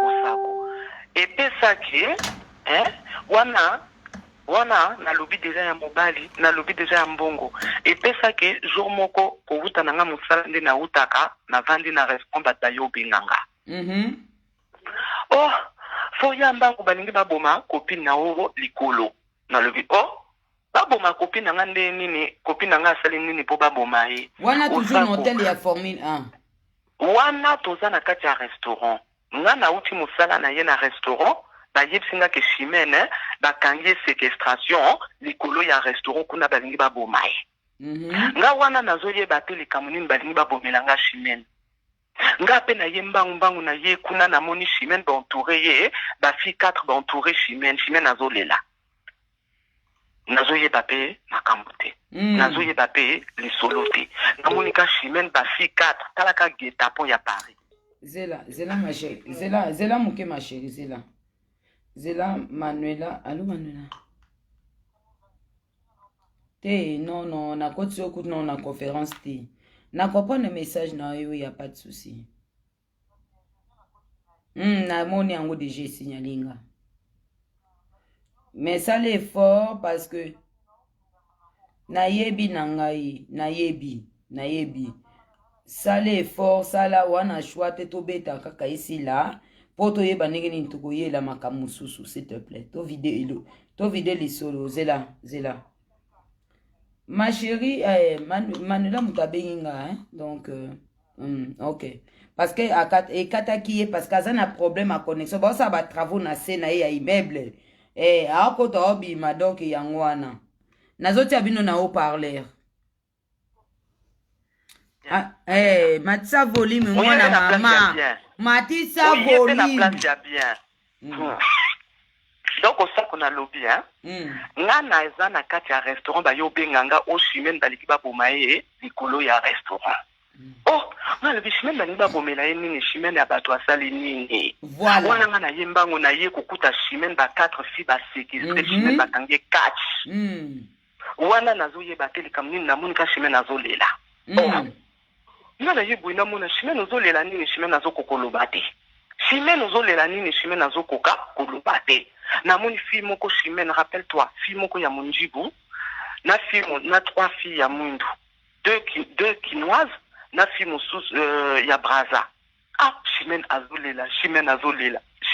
Osako. Et pesa ki wana na lobi déjà ya mobali na lobi déjà ya mbongo et pesa ke jour moko ko wuta nanga musala ndi na utaka na vandi na restaurant batayo binganga oh fo ya mbango balingi baboma copine na owo likolo na lobi baboma copine nanga nde nini copine nanga asali nini po baboma ye wana toujours hôtel ya Formule 1 wana toza na kati ya restaurant nga na uti musala na ye na restaurant ba yebsinga ke chimene bakangi séquestration likolo ya restaurant kuna balingi babomaye nga wana nazoyeba te likambo nini balingi babomelanga chimene nga pe na ye mbangu na ye kuna namoni chimene baentouré ye bafi 4 baentouré chimene azolela nazoyeba pe makambo te nazoyeba pe lisolo te namoni ka chimene bafi 4 talaka guet-apens ya Paris zela ma chérie zela muke ma chérie zela Zela Manuela. Allô Manuela? Non, na koti écoute non na conférence té. Na comprendre le message na yo, y a pas de souci. Na moni yango déjà signalinga. Mais ça l'effort parce que nayebi nangai, nayebi. Ça l'effort, ça la wana choix te to beta kaka ici là. Poto yeba ndenge nini tokoyela makambo susu s'il te plaît. To vide les solo zela. Ma chérie, Manuela Mutabenga, hein? Donc, ok. Parce que Kataki, parce qu'il y a un problème à connexion. Bon, ça va travaux na scène ya immeuble. À côté obi ma donc yangwana. Nazoti abino na haut-parleur. Matisa volume mwana mama. Matisa volume. Donc au ça qu'on a lobby hein nga na eza na kati ya restaurant ba yo benganga o chimene baliki ba bomaye likolo ya restaurant nga le chimene baliki ba bomela ye nini chimene ya bato asali nini voilà wana nga na yembango na ye kokuta chimene ba 4 filles ba sécurité chimene ba kange catch wana nazo yeba teleka nini na monika chimene azolela nga na yebu na mona chimene azolela nini chimene azokokoloba te chimene azolela nini chimene azokoka koloba te na moni fille moko chimene rappelle-toi fille moko ya Munjibu na fille na 3 filles ya Mwindu 2 quinoises na fille mosusu ya Braza chimene azolela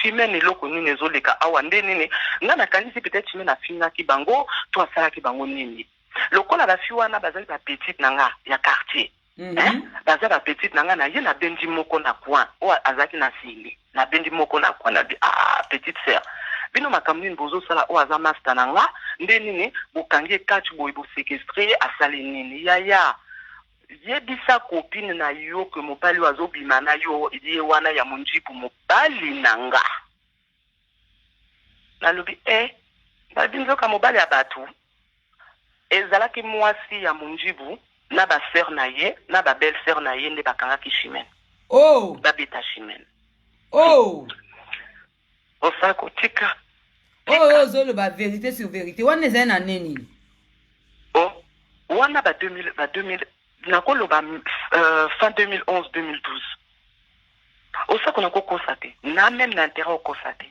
chimene eloko nini ezoleka awa nde nini nga na kanisi peut-être chimene afingaki bango to asalaki bango nini lokola bafi wana bazali ba petite nanga ya quartier baza ba petite nanga na ye na bendi moko na coin o azaki na sili na bendi moko na coin na petite sœur bino makambo nini bozo sala o aza master nanga nde nini bokangi catch boy bo séquestrer asali nini yaya yebisa copine na yo que mobali azobima na yo ye wana ya Munjibu mobali nanga nalobi babinzoka mobali ya batu ezalaki mwasi ya Munjibu na ba sœur na ye na ba belle sœur na ye nde bakangaki chimene babeta chimene osako tika zolo ba vérité sur vérité wana eza na nini wana ba 2000 nakoloba fin 2011 2012 osako nakokosa te na même na intérêt okosa te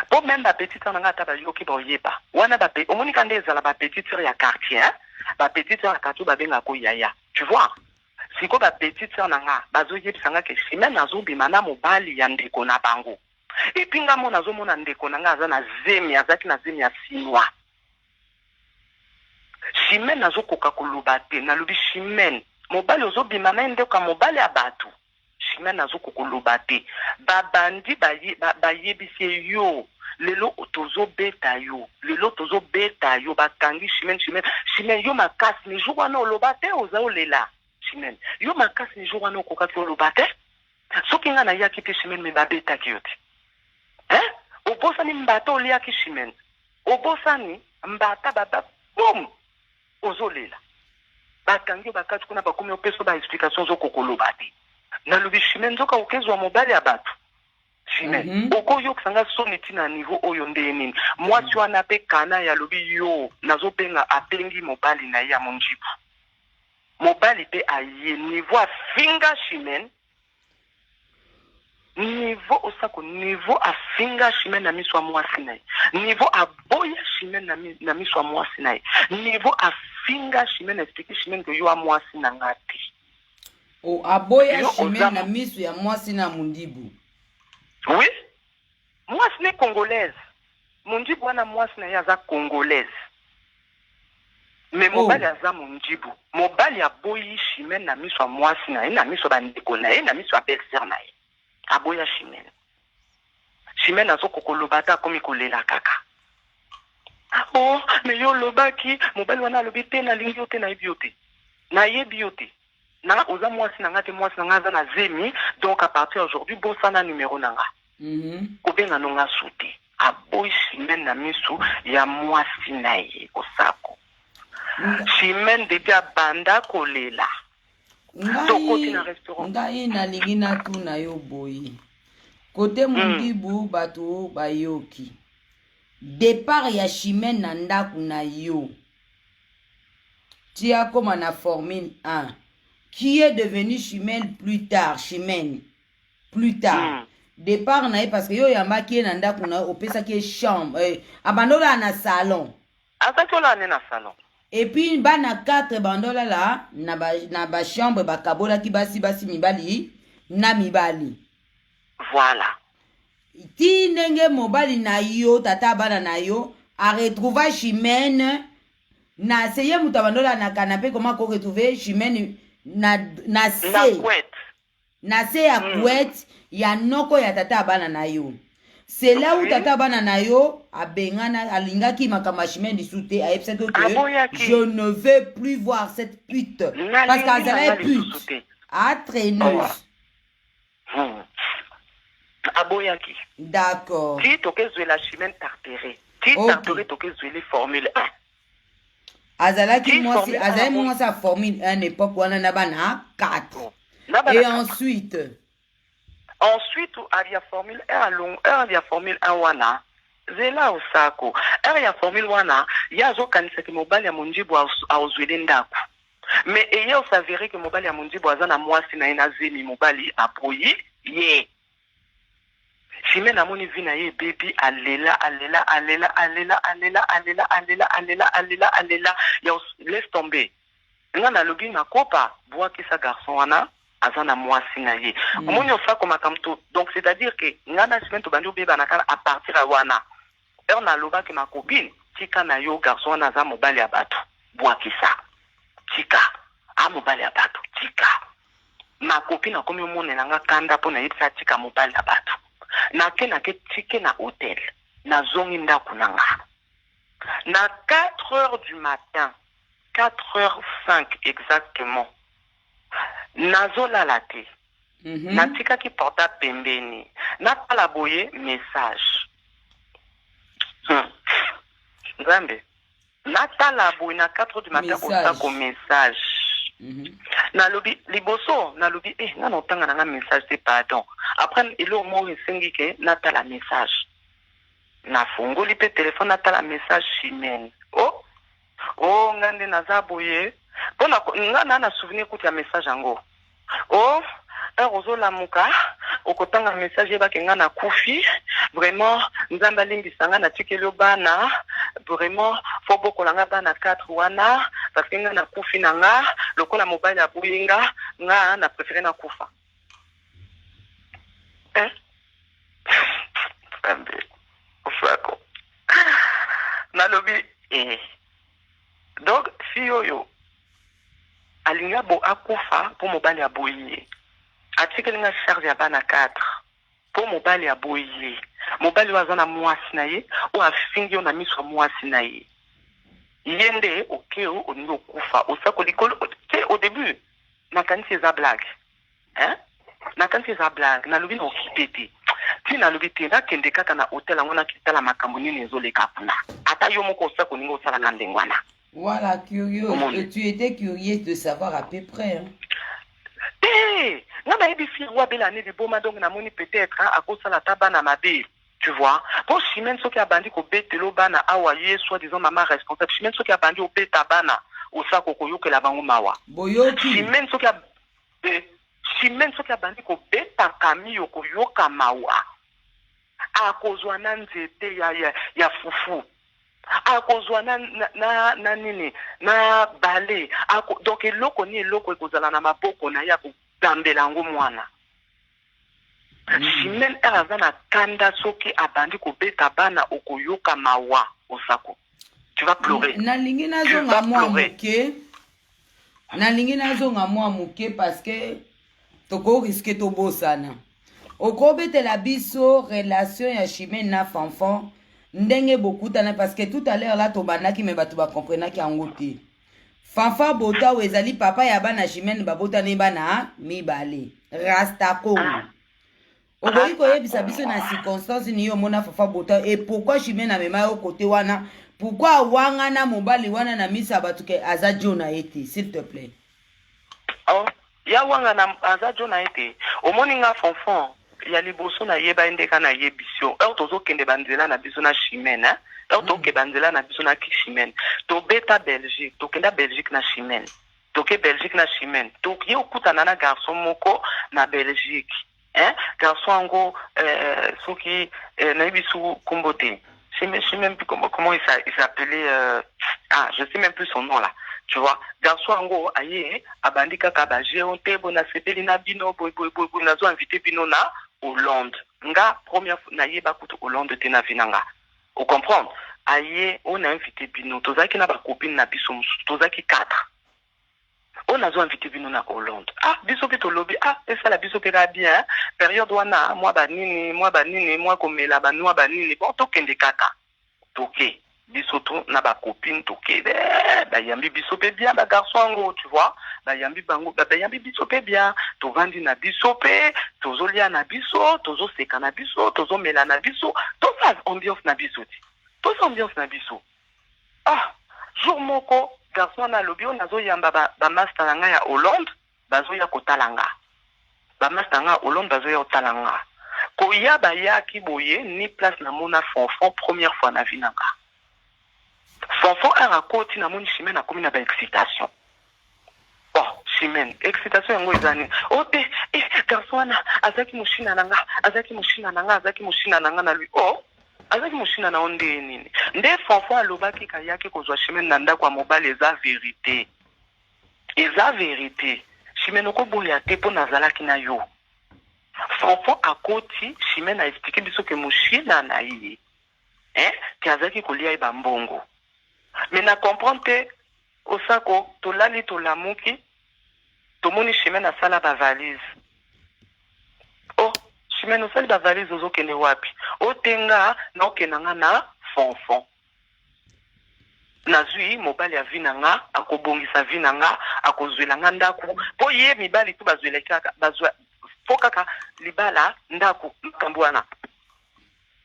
po même ba petite sœur nanga ata bayoki baoyeba wana omonika nde ezala ba petite sœur ya quartier ba petite sœur ya quartier babengako yaya tu vois siko ba petite sœur nanga bazoyebisanga ke chimene azobima na mobali ya ndeko na bango epi nga mo nazomona ndeko nanga aza na zemi azaki na zemi ya sinwa chimene azokoka koloba te nalobi chimene mobali ozobima na ndeko ya mobali ya bato chimene azokoka koloba te babandi bayebisi yo lelo tozobeta yo bakangi chimene yo makasi ni jour wana oloba te oza olela chimene yo makasi ni jour wana okokaki oloba te soki nga na yaki te chimene me babetaki yo te obosani mbata oliaki chimene obosani mbata baba boum ozolela bakangi yo bakati kuna bakomi opesa ba explication zokokoloba te nalobi chimene nzoka okezwa mobali ya bato chimene okoyokisanga soni tina niveau oyo nde nini mwasi wana mpe kana yalobi yo nazobenga apengi mobali na ye ya Munjibu mobali mpe aye niveau afinga chimene niveau osako niveau afinga chimene na miso ya mwasi na ye niveau aboya chimene na miso ya mwasi na ye niveau afinga chimene explique chimene ke yo a mwasi na nga te aboya chimene na miso ya mwasi na Munjibu. Oui, mwasi ne congolaise. Munjibu wana mwasi na ye aza congolaise. Mais mobali aza Munjibu. Mobali aboyi chimene na miso ya mwasi na ye na miso ba ndeko na ye na miso ya belle sœur na ye. Aboya chimene. Chimene azokokoloba ta komi kolela kaka. Mais yo lobaki mobali wana lobi te na lingi yo te na yebi yo te. Na yebi yo te. Na oza mwasi na nga te mwasi na nga aza na zemi donc à partir aujourd'hui bosana numéro na nga obenga nonga suti aboyi chimene na misu ya mwasi na ye osako chimene depuis abanda kolela tokoti na restaurant ngai nalingi natuna yo boye Côté Mundibu, bato bayoki. Départ ya Chimène na ndaku na yo. Tia comme na formule 1. Qui est devenu Chimène plus tard? Chimène. Plus tard. Départ na parce que yo yamba qui est na ndaku na opesa qui est chambre. Abandola na salon. Azatola na salon. Et puis bana 4 bandola là na ba chambre ba kabola ki basi mibali na mibali. Voilà. Ti nenge mobali na yo tata bana na yo a retrouver Chimène na seye mutabandola na canapé comment ko retrouver Chimène na se na se ya couette ya noko ya tata bana na yo. C'est là où tata bana na yo a bengana alingaki makama Chimène disouté a epsa que je ne veux plus voir cette pute parce qu'elle est pute a traîneuse. Aboyaki. D'accord. Ti toke zwe la Chimène tartéré. Ti tartéré toke zwe les formule 1. Azalaki moi si azalaki moi sa formule 1 époque wana na bana 4. Et ensuite il y a formule 1 long, il y a formule 1 wana. Zela osako. Il y a formule wana, il y a zo kanisa ki mobali ya Mundibu a ozwele ndaku. Mais ayant s'avéré que mobali ya Mundibu azana mwasi na ina zemi mobali apoyi ye. Chimène amoni vina ye baby alela ya laisse tomber. Ngana lobi na kopa boa ki sa garçon wana azana mwasi na ye. Omoni osako makamto. Donc c'est-à-dire que ngana Chimène to bandi beba na kana à partir à wana. On a loba que ma copine tika na yo garçon wana za mobali ya bato. Boa ki sa. Tika a mobali ya bato. Tika. Ma copine a komi omone nanga kanda po na yitsa tika mobali ya bato. Na ke tike na hôtel na zongi ndaku nanga na 4h du matin 4h05 exactement nazola te na tika ki porta pembeni na tala boye message Nzambe na tala boye na 4h du matin otako message na lobi liboso na lobi na notanga na message c'est pardon après il au mot sengi ke nata la message na fungoli pe téléphone nata la message Chimène oh ngande naza boye pona ngana na souvenir kuti ya message yango ozola muka okotanga message yeba ke ngana kufi vraiment nzamba limbisanga na tikelo bana vraiment faut beaucoup langa bana 4 wana parce que ngana kufi nanga lokola mobile ya buyinga nga na préféré na kufa Osako na lobi donc fiyoyo alinga bo akufa pour mobile ya boye atikeli nga charge ya bana 4 pour mobile ya boye mobile wazana mwasi na ye o afingi yo na miso mwasi na ye yende okeo oningo kufa osako likolo te au début na kanisi za blague na kanisi za blague na lobi na okipete ti na lobi te na kende kaka na hotel ngona kitala makambo nini ezoleka kuna ata yo moko osako ningo osala na ndengwana. Voilà, curieux. Et tu étais curieux de savoir à peu près. Non, mais il y a des années de bon, donc na moni peut-être à cause de la tabana mabe. Tu vois, pour Chimène, ce qui a bandit au bête de l'obana, awaye, soit disant maman responsable. Chimène, ce qui a bandit au bête tabana, au sako koyo que la bango mawa. Chimène, ce qui a bandit au bête takami au koyo kamawa. A cause nzete ya fufu. A cause na nini na balé. Donc eloko ni eloko ekozala na maboko na ya ko gambela ngo mwana. Chimène erazana kanda soki abandi ko beta bana okoyoka mawa osako. Tu vas pleurer. Nalingi nazonga mwa muke parce que toko risque to bosana. Okobete la biso relation ya Chimène na Fanfan ndenge bokutana parce que tout à l'heure là tobandaki me batu ba comprenaki angote. Fanfan bota wezali papa ya bana Chimène babota ne bana mibale. Rastako. Oboyi koyebisa biso na circonstance ni yo mona Fanfan bota et pourquoi Chimène na mema yo côté wana? Pourquoi wanga na mobali wana na misa batuke azajo na ete s'il te plaît. Ya wanga na azajo na ete. Omoni nga Fanfan ya liboso na yeba ndeka na yebisio tozo kende banzela na biso na chimene toke banzela na biso na chimene to beta Belgique to kenda Belgique na chimene toke Belgique na chimene to ye okutana na garçon moko na Belgique garçon ango soki na yebisu kombote je sais même plus comment il s'appelait je sais même plus son nom là. Tu vois, garçon ango aye abandika kaba jeonte bona sepeli na bino boy nazo invité bino na Hollande. Nga première fois na yeba kutu Hollande te na vinanga. Vous comprenez? Aye on a invité bino tozaki na ba copine na biso tozaki 4. On a invité bino na Hollande. Biso pe to lobby et ça la biso pe bien période wana moi banini komela banwa banini bon to kende kaka. Toké bisoto na ba copine toké ba yambi bisope bien ba garçon ango tu vois ba yambi bango ba yambi bisope bien to vandi na bisope tozolia na biso tozo seka na biso tozo mela na biso to ça ambiance na biso ti to ça ambiance na biso jour moko garçon na lobby on azo yamba ba master nga ya Hollande bazo ya kotalanga ba master nga Hollande bazo ya kotalanga ko ya ba ya ki boye ni place na mona fonfon première fois na vie nanga Fonfon a raconté na mon chimène a commis na ba excitation. Chimène, excitation yango ezani. Te garçon na azaki mushina nanga na lui. Azaki mushina na onde nini. Nde Fonfon alobaki kayaki kozwa chimène na ndako ya mobali eza vérité. Eza vérité. Chimène ko boya te po nazalaki na yo. Fonfon akoti chimène a expliqué biso ke mushina na ye. Ki azaki kolia ba mbongo. Mais na comprendre osako tolali tolamuki tomoni chemin na sala ba valise chemin na sala ba valise ozokende wapi otenga na okenanga na fonfon nazui mobali ya vinanga akobongisa vinanga akozwelanga ndako po ye mibali tu bazweleka bazwa fokaka libala ndako kambwana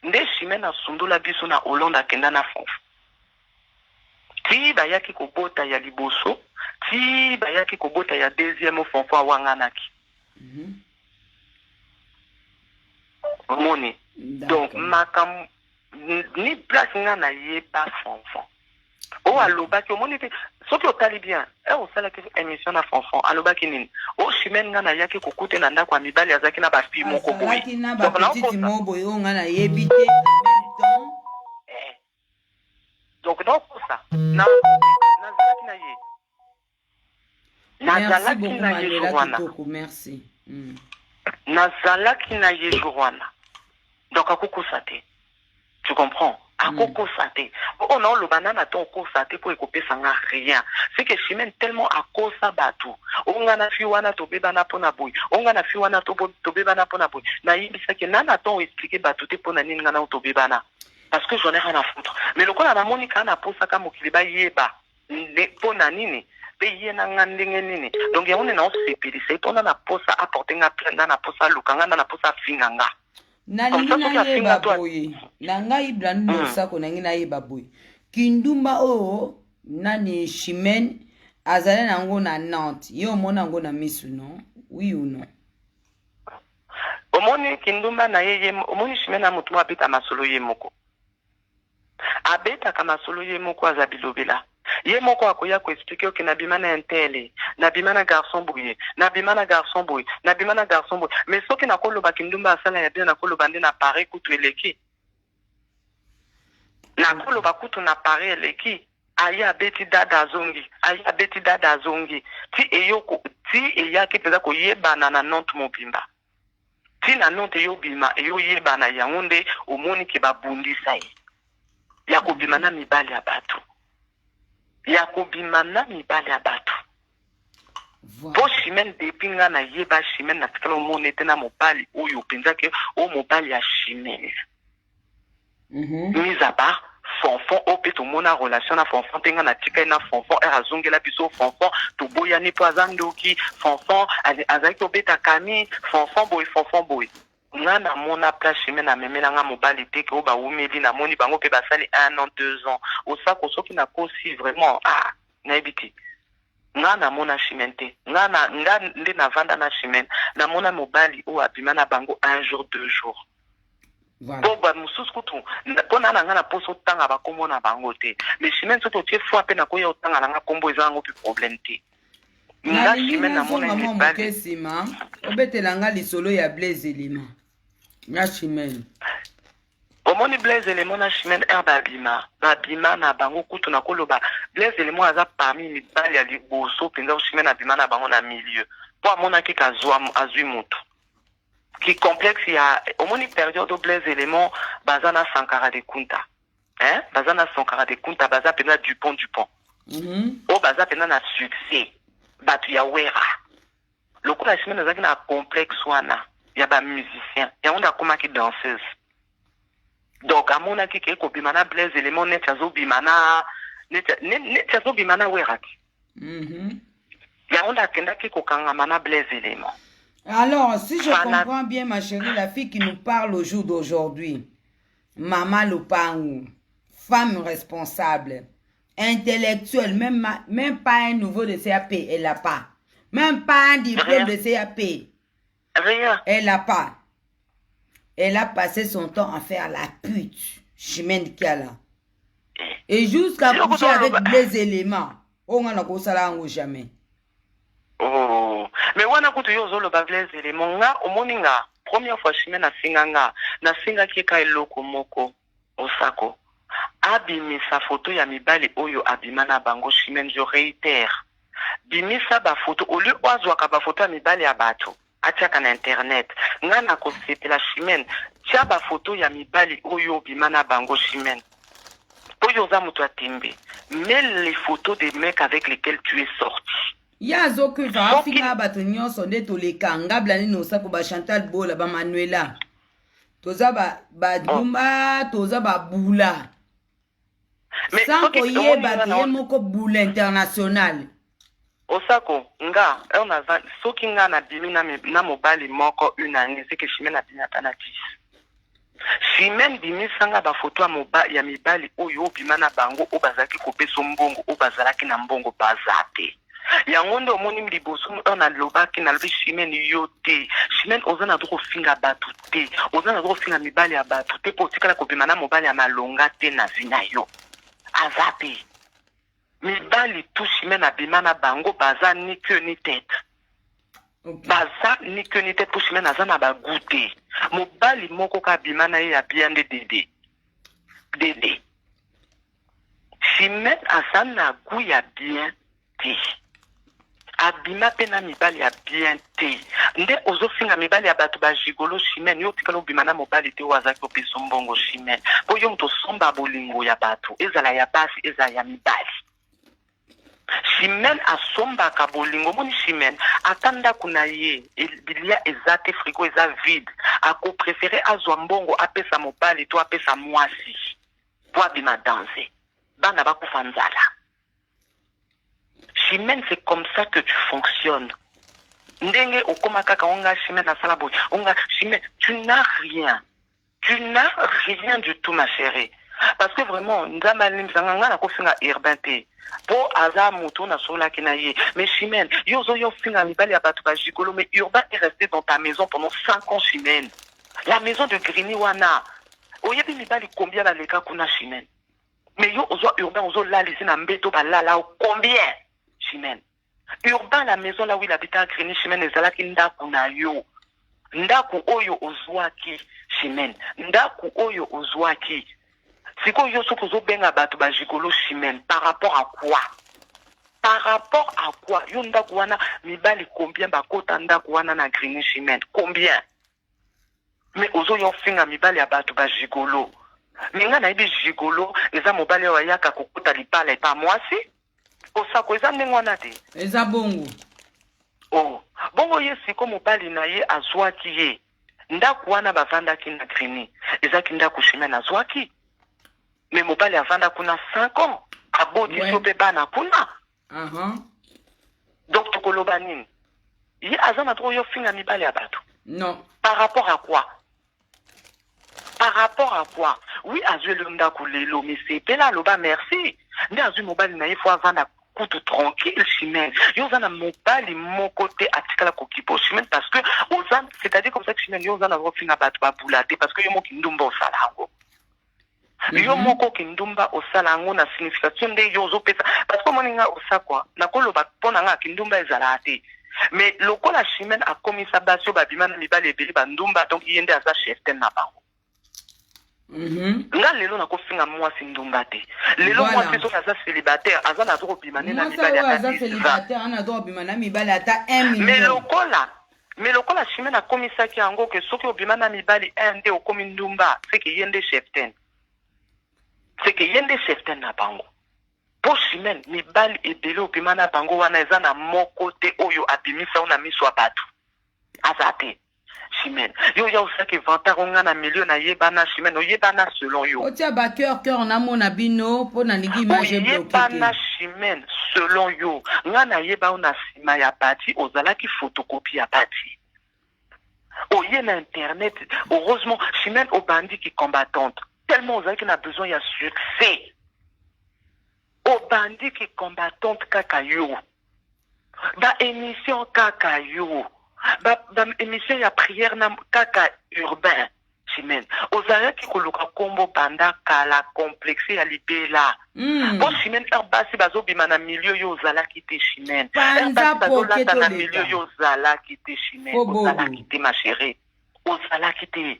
nde chemin na sundola biso na Hollande akenda na fonfon ti bayaki kobota ya liboso ti bayaki kobota ya deuxième fonfon wanganaki moni donc makam ni place nga na yeba fonfon alobaki omoni te soki otali bien osalaki émission na fonfon alobaki nini chimène nga na yaki kokute na ndako ya mibali azaki na bafi moko boye azalaki na bapetiti mo boye oyo nga na yebi te en même temps donc ça nazalaki na ye nazalaki na ye jourwana merci nazalaki na ye jourwana donc akokosa te tu comprends akokosa te on a le banana ton kosa te pour ekopesa nga rien c'est que chimène tellement akosa bato onga na fi wana to bebana pona boy onga na fi wana to bebana pona boy na yibisa ke nana ton expliquer bato te pona nini ngana to bebana parce que j'en ai rien à foutre. Mais le coup la Monica n'a pas ça comme Kiliba yeba. Les ponanini, payer nini. Donc on est dans ce pays, c'est on a pas ça apporter un plein dans la posa lukanga dans la posa finganga. Nalingi na yeba boy. Nanga iblan no sa ko nangi na yeba boy. Kindumba nani chimène azale nango na Nantes. Yo mona ngo na misu non? Oui ou non? Omoni kindumba na yeye omoni chimène amutu abita masolo ye moko. Abeta kama solo ye moko azabilobela ye moko akoya ko expliquer que na bimana intele na bimana garçon boye na bimana garçon boye mais soki na koloba kindumba asala ya bien na koloba nde na pare kutu eleki na koloba kutu na pare eleki aya beti dada zongi ti eyoko ti eyaki peza ko yebana na Nantes mobimba ti na Nantes yobima eyo yebana yangonde omoni ke babundisa ye yakobimana mibali ya bato po chimène depuis nga na yeba chimène na tikala omoni ete na mobali oyo penza ke o mobali ya chimène mise à part fonfon ope tomona relation na fonfon tenga na tika na fonfon azongela biso fonfon toboyani po azandoki fonfon azaki obeta kami fonfon boy nga na mona place chimène na memela nga mobali te ke oba umeli na moni bango pe basali 1 an 2 ans osako soki na kosi vraiment na ebiti nga namona chimene te nga nde navanda na chimene namona mobali oyo abima na bango 1 jour 2 jours po bamosusu kutu mpo na nga na poso otanga bakombo na bango te mais chimene soki otie foi mpe nakoya otanga na nga kombo eza yango mpe problème te nga chimene namona moke nsima obetela nga lisolo ya Blaise Elima na chimene omoni Blaise Elima na chimene babima na bango kutu nakoloba Blaise Elima aza parmi mibali ya liboso mpenza chimene abima na bango na milieu po amonaki azwi moto ki complexe ya omoni période Blaise Elima baza na Sankara de Kunta baza na Sankara de Kunta baza pena Dupont o baza pena na succès bato ya wera lokola chimene azalaki na complexe wana ya bamusicien yango nde akomaki danseuse donc amonaki ke ekobima na Blaise Elima neti azobima na wera te yango nde akendaki kokangama na Blaise Elima. Alors, si je comprends bien, ma chérie, la fille qui nous parle au jour d'aujourd'hui, Maman Lopangu, femme responsable, intellectuelle, même pas un nouveau de CAP, elle n'a pas. Même pas un diplôme de CAP. Rien. Elle n'a pas. Elle a passé son temps à faire la pute, Chimene Kiala. Et jusqu'à coucher avec Blaise Elima, on n'en a pas jamais. Oh, mais wana kutu yo zolo ba Blaise Elima nga omoni nga première fois Chimene na singa kika eloko moko osako abimisa photo ya mibali oyo abima na bango Chimene je réitère bimisa ba photo au lieu oazwaka ba photo ya mibali ya bato atiaka na internet nga na kosepela Chimene tia ba photo ya mibali oyo bima na bango Chimene oyo za mutu atembe mets les photos des mecs avec lesquels tu es sorti. Yazo que va finga batonyo sonde to le kanga blani no sako ba Chantal Bola ba Manuela toza ba Dumba toza ba Bula mais sans ko ye ba moko Bula international osako nga on a soki nga na bimi na mobali moko une année c'est que Chimene abina pana 10 Chimene bimi sanga ba photo ya mibali oyo bima na bango o bazaki kopeso mbongo o bazalaki na mbongo bazate yango nde omoni liboso on alobaki na lobi Chimene yo te Chimene oza na doko finga bato te oza na doko finga mibali ya bato te po tikala kobima na mobali ya malonga te na vina yo aza te mibali tu Chimene abima na bango baza ni queue ni tête baza ni queue ni tête po Chimene aza na bagu te mobali moko ka abima na ye ya bien nde dede Chimene aza na gu ya bien te abima pe na mibali ya bien te nde ozofinga mibali ya bato bajigolo Chimene yo tikala obima na mobali te oyo azaki opesa mbongo Chimene po yo moto osomba bolingo ya bato ezala ya basi ezala ya mibali Chimene asombaka bolingo moni Chimene ata ndako na ye bilia eza te frigo eza vide akoprefere azwa mbongo apesa mobali to apesa mwasi po abima danse bana bakufa nzala. Chimene, c'est comme ça que tu fonctionnes. Ndenge okoma kaka onga Chimene na sala boy. Onga Chimene, tu n'as rien. Tu n'as rien du tout ma chérie. Parce que vraiment ndama limzanga na ko finga urbain te. Po aza moto na sola kinaye. Mais Chimene, yo zo yo finga mibali ya bato ba jigolo mais urbain est resté dans ta maison pendant 5 ans Chimene. La maison de Grigny wana. Oyebi mibali combien la leka kuna Chimene. Mais yo ozo urbain ozo la lisi na mbeto ba la combien Chimene. Urbain la maison là où il habitait à Grigny Chimene ezalaki ndaku na yo. Ndaku oyo ozwaki Chimene. Ndaku oyo ozwaki. Siko yo soko zo benga bato ba jigolo Chimene par rapport à quoi? Par rapport à quoi? Yo ndaku wana mibali combien bakota ndaku wana na Grigny Chimene? Combien? Mais ozo yo finga mibali ya bato ba jigolo. Minga na ibi jigolo eza mobali wa yaka kokota lipala pa mwasi. Osako eza ndengwana te. Eza bongo. Oh, bongo ye siko mobali na ye azwaki ye. Ndaku wana bavandaki na Grigny. Ezaki ndaku Chimene azwaki. Mais mobali avanda kuna 5 ans. Aboti sope bana kuna. Donc tukoloba nini? Ye azana tro yo finga mibali ya bato. Non. Par rapport à quoi? Par rapport à quoi? Oui, azue le ndaku lelo, mais c'est pela loba merci. Ndi azue mobali na ye fo avanda kutu tranquille chimène yo za na mobali moko te atikala kokipo chimène parce que ozan c'est-à-dire comme ça que chimène yo za na rofinga bato babula te parce que yo moki ndumba osala yango yo moko kindumba osala yango na signification nde yo ozopesa parce que moninga osakwa nakoloba mpona nga kindumba ezala te mais lokola chimène akomisa basi oyo babima na mibali ebele bandumba donc ye nde aza chef te na bango nga lelo nakofinga mwasi ndumba te lelo mwasi soki aza célibataire aza na zokobima ne na mibali ata 1 million mais lokola chimène akomisaki yango ke soki obima na mibali 1 nde okomi ndumba seke ye nde chef ten na bango po chimène mibali ebele obima na bango wana eza na moko te oyo abimisa o na miso ya bato aza te chimène yo ya osaki vantar onga na milieu na yebana chimène oyebana selon yo otia ba cœur na mona bino po na lingi image bloquée oyebana chimène selon yo nga na yeba o na sima ya bati ozalaki photocopie ya bati oye na internet heureusement chimène obandi ki combattante tellement ozalaki na besoin ya succès obandi ki combattante kaka yo ba émission kaka yo ba émission ya prière na kaka urbain chimène ozalaki koluka kombo banda kala complexe ya libela po chimène basi bazobima na milieu yo ozalaki te chimène basi bazolata na milieu yo ozalaki te chimène ozalaki te ma chérie ozalaki te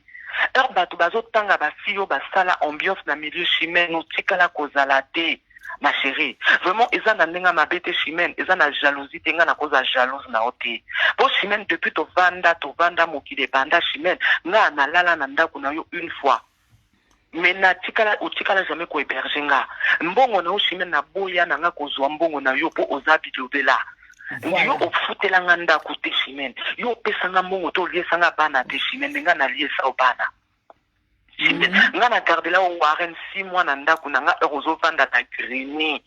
bato bazotanga bafille oyo basala ambiance na milieu chimène otikala kozala te ma chérie vraiment eza na ndenga mabe te chimène eza na jalousie te nga na koza jalouse na ote po chimène depuis tovanda mokili banda chimène nga nalala na ndako na yo une fois mais otikala jamais kohéberge nga mbongo na yo chimène na boya na nga kozwa mbongo na yo po oza bilobela yo ofutela nga ndako te chimène yo opesanga mbongo to oliesanga bana te chimène nga naliesa o bana nga na gardela o Warren 6 mois na ndako na nga heure ozovanda na grenier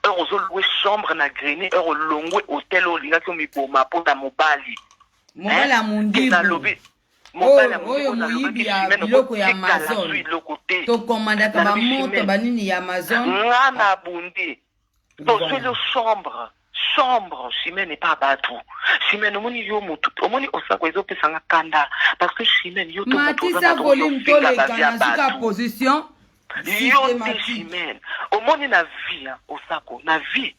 heure ozoloue chambre na grenier heure olongwe hotel olingaki omiboma mpona mobali ya mondibu oyo moyibi ya biloko ya Amazon tokomandaka bamoto banini ya Amazon nga na bunde tozweli chambre chimène pas batou chimène omoni yo mutu omoni osako ezopesanga kanda parce que chimène yo to matisa volume to le kana position yo te chimène omoni na vie osako na vie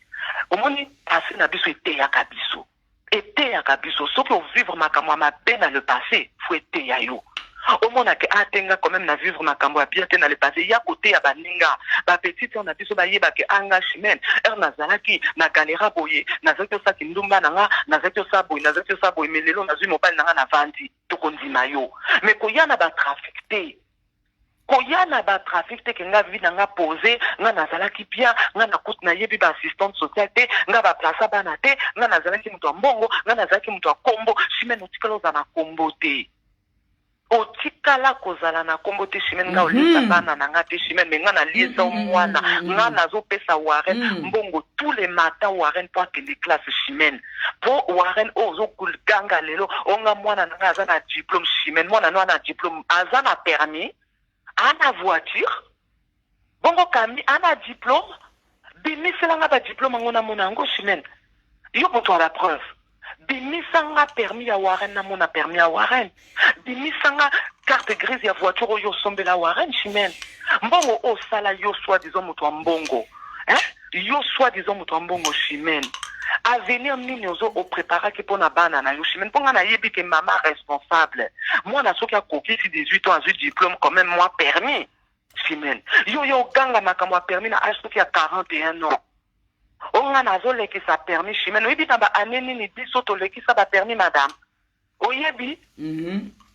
omoni passé na biso eteya kabiso soki ovivre makambo mabe na le passé faut eteya yo omonake atenga quand même na vivre makambo ya bien te na le passé ya kote ya baninga bapetite na biso bayebake anga chimène nazalaki na galera boye nazalaki osaki ndumba na nga nazalaki osa boye mais lelo nazwi mobali na nga na vandi tokondima yo mais koya na batrafic te ke nga vi na nga pose nga nazalaki bien nga nakuti nayebi baassistante sociale te nga baplaça bana te nga nazalaki moto ya mbongo nga nazalaki moto ya kombo chimène otikala oza na kombo te otikala kozala na kombo te chimène nga oliesa bana na nga te chimène mais nga naliesa mwana nga nazopesa Warren mbongo tous les matins Warren po akende classe chimène po Warren ozokuganga lelo onga mwana na nga aza na diplôme chimène mwana no ana diplôme aza na permis ana voiture bongo kami ana diplôme bimiselanga ba diplôme ngo na mona ngo chimène yo moto la preuve bimisanga permis ya Warren na mona permis ya Warren bimisanga carte grise ya voiture oyo sombela Warren chimène mbongo osala yo soi-disant moto mbongo yo soi-disant moto mbongo chimène avenir nini ozo opreparaki mpona bana na yo chimène mponga nayebi ke mama responsable mwana soki akokisi 18 ans azwi diplôme quand même moi permis chimène yo oganga makambo ya permis na age soki ya 41 ans onga nazolekisa permis chimène oyebi na baane nini biso tolekisa bapermis madame oyebi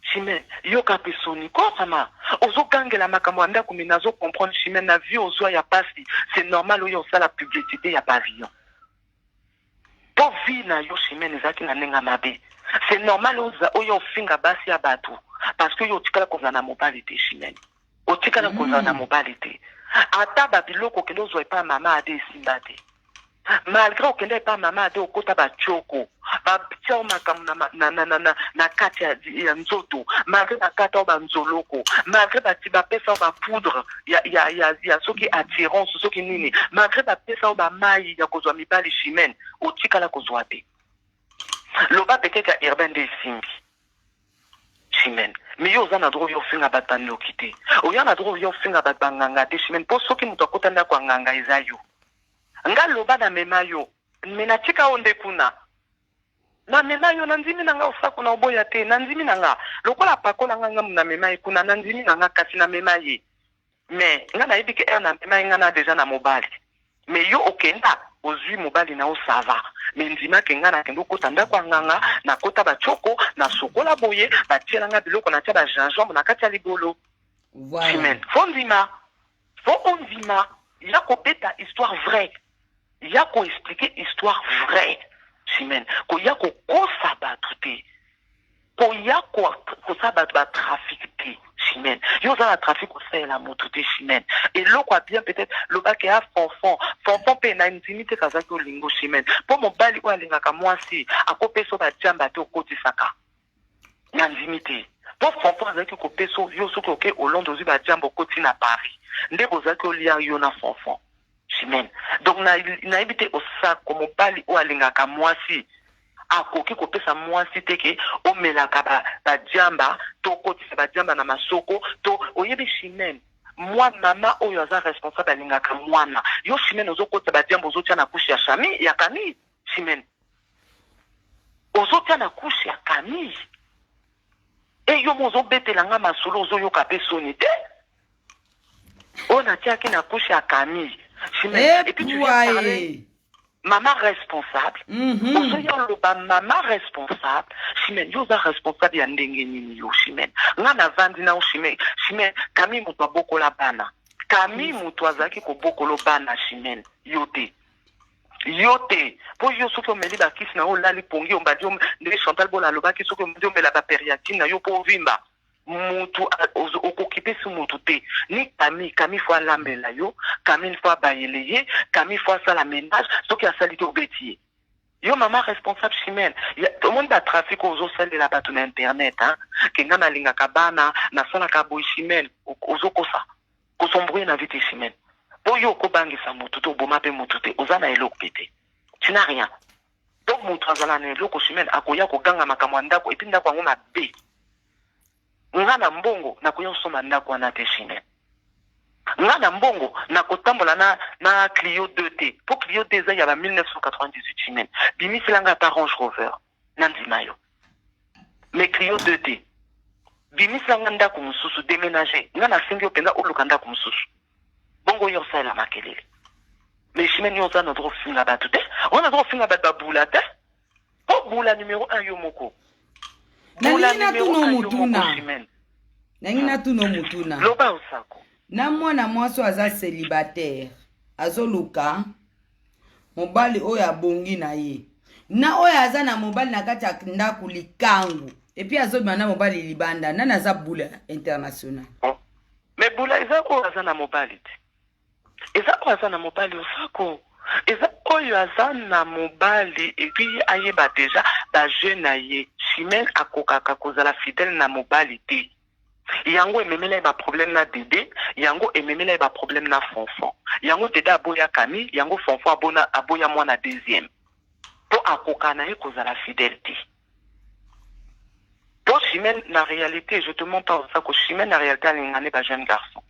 chimène yoka pe soni kosama ozogangela makambo ya ndako me nazocomprendre chimène na vie ozwa ya pasi c'est normal oyo osala publicité ya pavillon po vie na yo chimène ezalaki na ndenge mabe c'est normal oyo ofinga basi ya bato parce que yo otikala kozala na mobali te chimène otikala kozala na mobali te ata babiloko okende ozwa epa mama ade esimba te malgré okende epa mama ade okota batioko batia makambo na kati ya nzoto malgré bakata ba nzoloko malgré bati bapesa ba poudre ya soki attirance soki nini malgré bapesa ba mai ya kozwa mibali chimene otikala kozwa te loba peut-être urbain de simbi chimene mais yo za na droit yo finga batani okite oya na droit yo finga batanganga te chimene po soki muto akotanda kwa nganga ezayo nga loba na mema yo mena tika onde kuna na mema yo nanzimi nanga osako na oboya te nanzimi nanga lokola pakola nganga na mema ye kuna nanzimi nanga kasi na mema ye mais nga na yebike na mema nga na déjà na mobali mais yo okenda ozwi mobali na osava mais ndima kenga na kendo kotanda kwa nganga na kota bachoko na sokola boye batiela nga biloko na tia ba gingembre na kati ya libolo voilà fondima ya ko beta histoire vraie ya ko expliquer histoire vraie chimene ko ya ko kosa battu te ko ya ko sa battu ba trafic te chimene yo za na trafic ko sa la moto te chimene et loko a bien peut-être le bac a fonfon pe na intimité kazaki olingo chimene po mobali o alingaka mwasi akopeso ba jamba te okotisaka na intimité po fonfon azaki ko peso yo soki oke olondo zi ba jamba okoti na Paris ndeko zaki olia yo na fonfon chimene donc na ebite osako mobali o alingaka mwasi akoki kopesa mwasi teke omelaka ba jamba to kotisa ba jamba na masoko to oyebi chimene moi mama oyo aza responsable alingaka mwana yo chimene ozokota ba jamba ozotia na couche ya Shami ya Camille chimene ozotia na couche ya Camille e yo mozo betelanga masolo ozoyoka pe soni te on a tiaki na couche ya Camille chimene et puis tu viens parler maman responsable maman responsable chimene yo za responsable ya ndenge nini yo chimene nga na vandi na chimene kami mutu abokola bana kami mutu azaki ko bokolo bana chimene yote po yo soki omeli bakisi na olali pongi ombadi ndenge Chantal Bola alobaki soki omeli omela baperiatine na yo po ovimba mutu okokipe si mutu te ni kami fo alambela yo kami fo abayele ye kami fo asala ménage soki asali te obeti ye yo mama responsable chimene tout le monde ba trafic ozosalela bato na internet kenga nalingaka bana nasalaka boy chimene ozokosa kosombrouye na vite chimene po yo okobangisa mutu te oboma mpe mutu te oza na eloko pe te tu n'as rien donc mutu azala na eloko chimene akoya koganga makambo ya ndako epi ndako yango mabe nga na mbongo nakoya osomba ndako wana te chimene nga na mbongo nakotambola na Clio 2T po Clio 2 eza ya ba 1998 chimene bimisilanga ata Range Rover na ndima yo mais Clio 2T bimisilanga ndako mosusu déménager nga nasengi yo mpenza oluka ndako mosusu bongo yo osala makelele mais chimene yo oza na droit ofinga bato te ona droit ofinga bato babula te po bula numéro 1 yo moko nangi tuno mutuna loba osako na mwana mwasi aza célibataire azoluka mobali oyo abongi na ye na oyo aza na mobali na kati ya ndako likangu epi azobima na mobali libanda nani aza bula international mais bula eza oyo aza na mobali te eza oyo aza na mobali osako eza oyo aza na mobali epi ayeba deja bajeune na ye chimene akokaka kozala fidèle na mobali te yango ememela ba problème na Dédé yango ememela ba problème na Fonfon yango Dédé aboya Camille yango Fonfon aboya mwana deuxième po akoka na ye kozala fidélité po chimene na réalité je te mens pas ça ko chimene na réalité alingane ba jeune garçon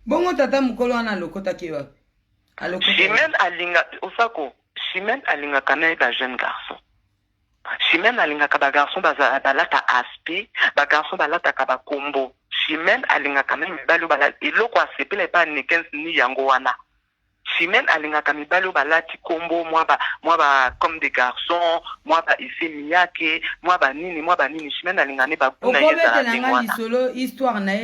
bongo tata mukolo wana lokota kiwa chimene alinga osako chimene alinga kana ba jeune garçon chimene alingaka ba garçon balata aspect ba garçon balata ka ba kombo chimene alingaka mibali balata eloko asepela pa nekens ni yango wana chimene alingaka mibali balati kombo moi ba comme des garçons moi ba ici miyake moi ba nini chimene alingane ba kuna yeza la lisolo histoire na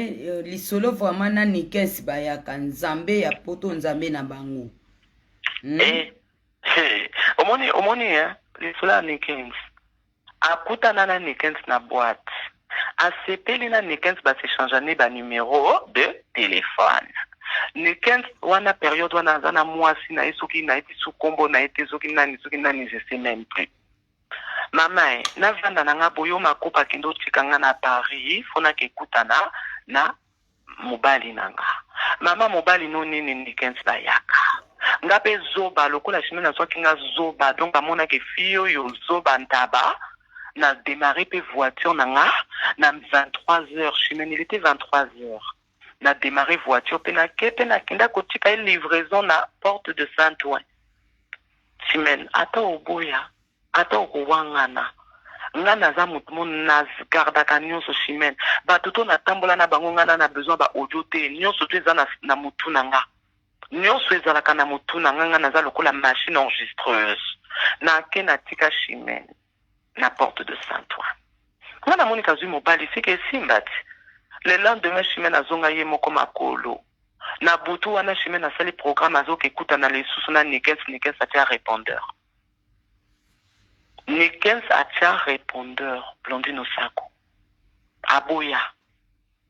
lisolo vraiment na nekens ba ya kanzambe ya poto nzambe na bango omoni lisolo nekens akutana na Nekens na boîte asepeli na Nekens basechangeane ba numéro de téléphone Nekens wana période wana aza na mwasi na ye soki na eti su kombo na ete soki nani je sais même plus Mama, na vanda na nga boyo makopa kendo tikanga na Paris, fona ke kutana na mobali nanga. Mama mobali no nini nikensi bayaka. Ngape zoba lokola chimene na soki nga zoba donc amona ke fio yo zoba ntaba na démarré pe voiture nanga na 23h chimene il était 23h. Na démarré voiture pe na kenda kotika livraison na porte de Saint-Ouen. Chimene ata oboya ata okuwangana ngana za mutumo na gardaka nyonso chimene bato to na tambola na bango ngana na besoin ba audio te nyonso to eza na mutu nanga nyonso ezalaka na mutu nanga ngana za lokola machine enregistreuse na ke na tika chimene na porte de Saint-Ouen ngana moni kazui mobali sike simbati le lendemain chimene azonga ye moko makolo na butu wana chimene asali programme azoka ekuta na lisusu na nikens atia répondeur Nikens atia répondeur Blondine Osako aboya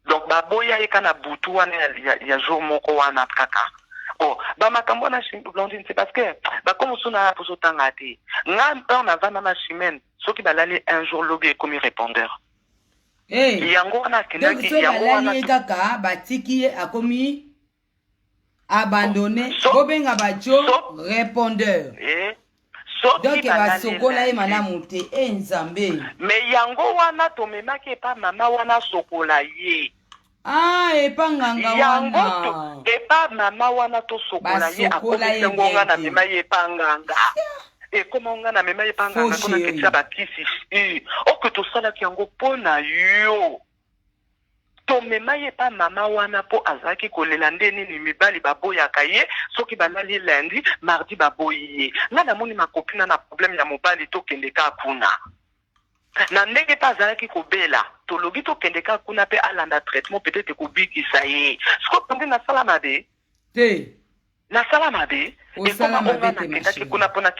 donc baboya eka na butu wana ya jour moko wana kaka oh ba makambo na Blondine c'est parce que ba comme sona poso tanga te nga na vana na chimene soki balali un jour lobby comme répondeur yango wana kendaki yango wana kaka batiki akomi abandonné bobenga bajo répondeur donc basokola ye malamu te nzambe mais yango wana tomemaki epa mama wana sokola ye epa nganga wana epa mama wana tosokola ye akomisengo nga na mema ye epa nganga ekoma nga na mema ye epa nganga kona ketia bakisi oke tosalaki yango mpo na yo tomema ye pa mama wana po azaki kolela nde nini mibali baboyaka ye soki balali lundi mardi baboyi ye nga namoni makopina na problème ya mobali tokendeka kuna na ndenge pa azalaki kobela tolobi tokendeka kuna pe alanda traitement peut-être kobikisa ye siko ponde nasala mabe te nasala mabe ekoma onga nakendaki kuna mpona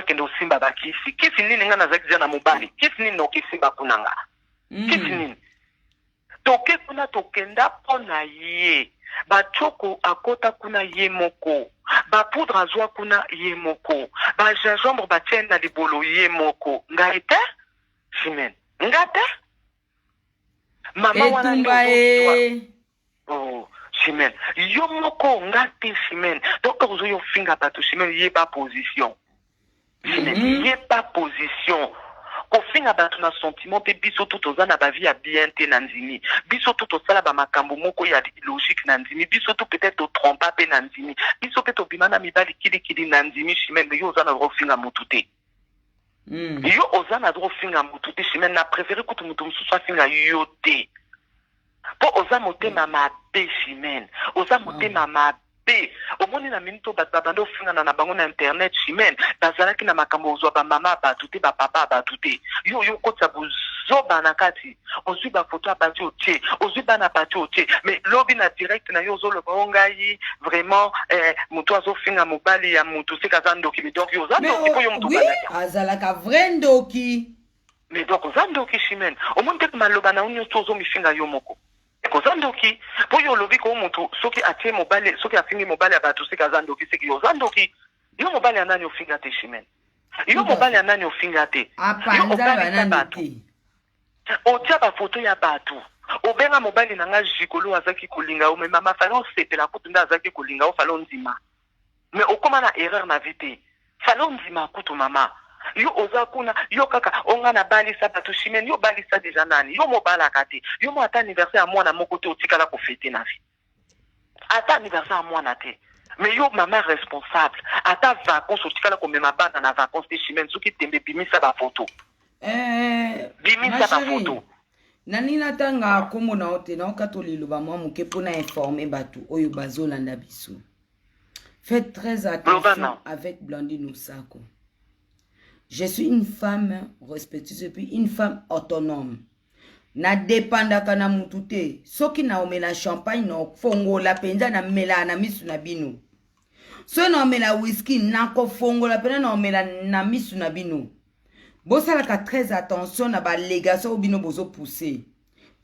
kende osimba bakisi kisi nini nga nazalaki zia na mobali kisi nini okisimba kunanga kisi nini toke kuna tokenda pona ye bachoko akota kuna ye moko bapoudre azwa kuna ye moko bagingembre batie na libolo ye moko ngai te chimene nga te mama wana nde oh chimene yo moko nga te chimene donc ozo finga bato chimene ye ba position chimene ye ba position kofinga bato na sentiment pe biso tout oza na bavie ya bien te na ndimi biso tout osala ba makambo moko ya logique na ndimi biso tout peut-être trompa pe na ndimi biso pe tobima na mibali kili na ndimi chimene yo oza na kofinga mutu te yo oza na kofinga mutu te chimene na préféré kutu mutu mususu afinga yo te po oza motema mabe chimene oza motema mabe omoni na minito bato babanda ofingana na bango na internet chimene bazalaki na makambo ozwa bamama bato te bapapa bato te yo kotisa bozoba na kati ozwi bafoto ya bati otie ozwi bana bati otie mais lobi na direct na yo ozoloba o ngai vraiment moto azofinga mobali ya moto seka aza ndoki mais donc yo oza ndoki po yo moto azalaka vrai ndoki mais donc oza ndoki chimene omoni te maloba na yo nyonso ozomifinga yo moko kozandoki po yo lobi ko mutu soki atie mobali soki afingi mobali abato sika zandoki siki yo zandoki yo mobali anani ofinga te chimene yo mobali anani ofinga te yo mobali bato otia ba photo ya bato obenga mobali nanga jikolo azaki kolinga o mema mafalo sepela kutu nda azaki kolinga o falo ndima mais okoma na erreur na vite falo ndima kutu mama yo oza kuna yo kaka onga na balisa bato chimene yo balisa deja nani yo mobalaka te yo mo ata anniversaire ya mwana moko te otikala kofete na vie ata anniversaire ya mwana te mais yo mama responsable ata vacances otikala komema bana na vacances te chimene soki tembe bimisa bafoto bimisa bafoto nani natanga kombo na ote na okato liloba mwa moke mpona informer bato oyo bazolanda biso faites très attention avec Blondine Osako. Je suis une femme respectueuse et puis une femme autonome. Na dépendaka na mutu te. Soki na omela champagne na fongola penza na mela na misu na bino. So na omela whisky na ko fongola penza na omela na misu na bino. Bosalaka très attention na ba légation bino bozo pousser.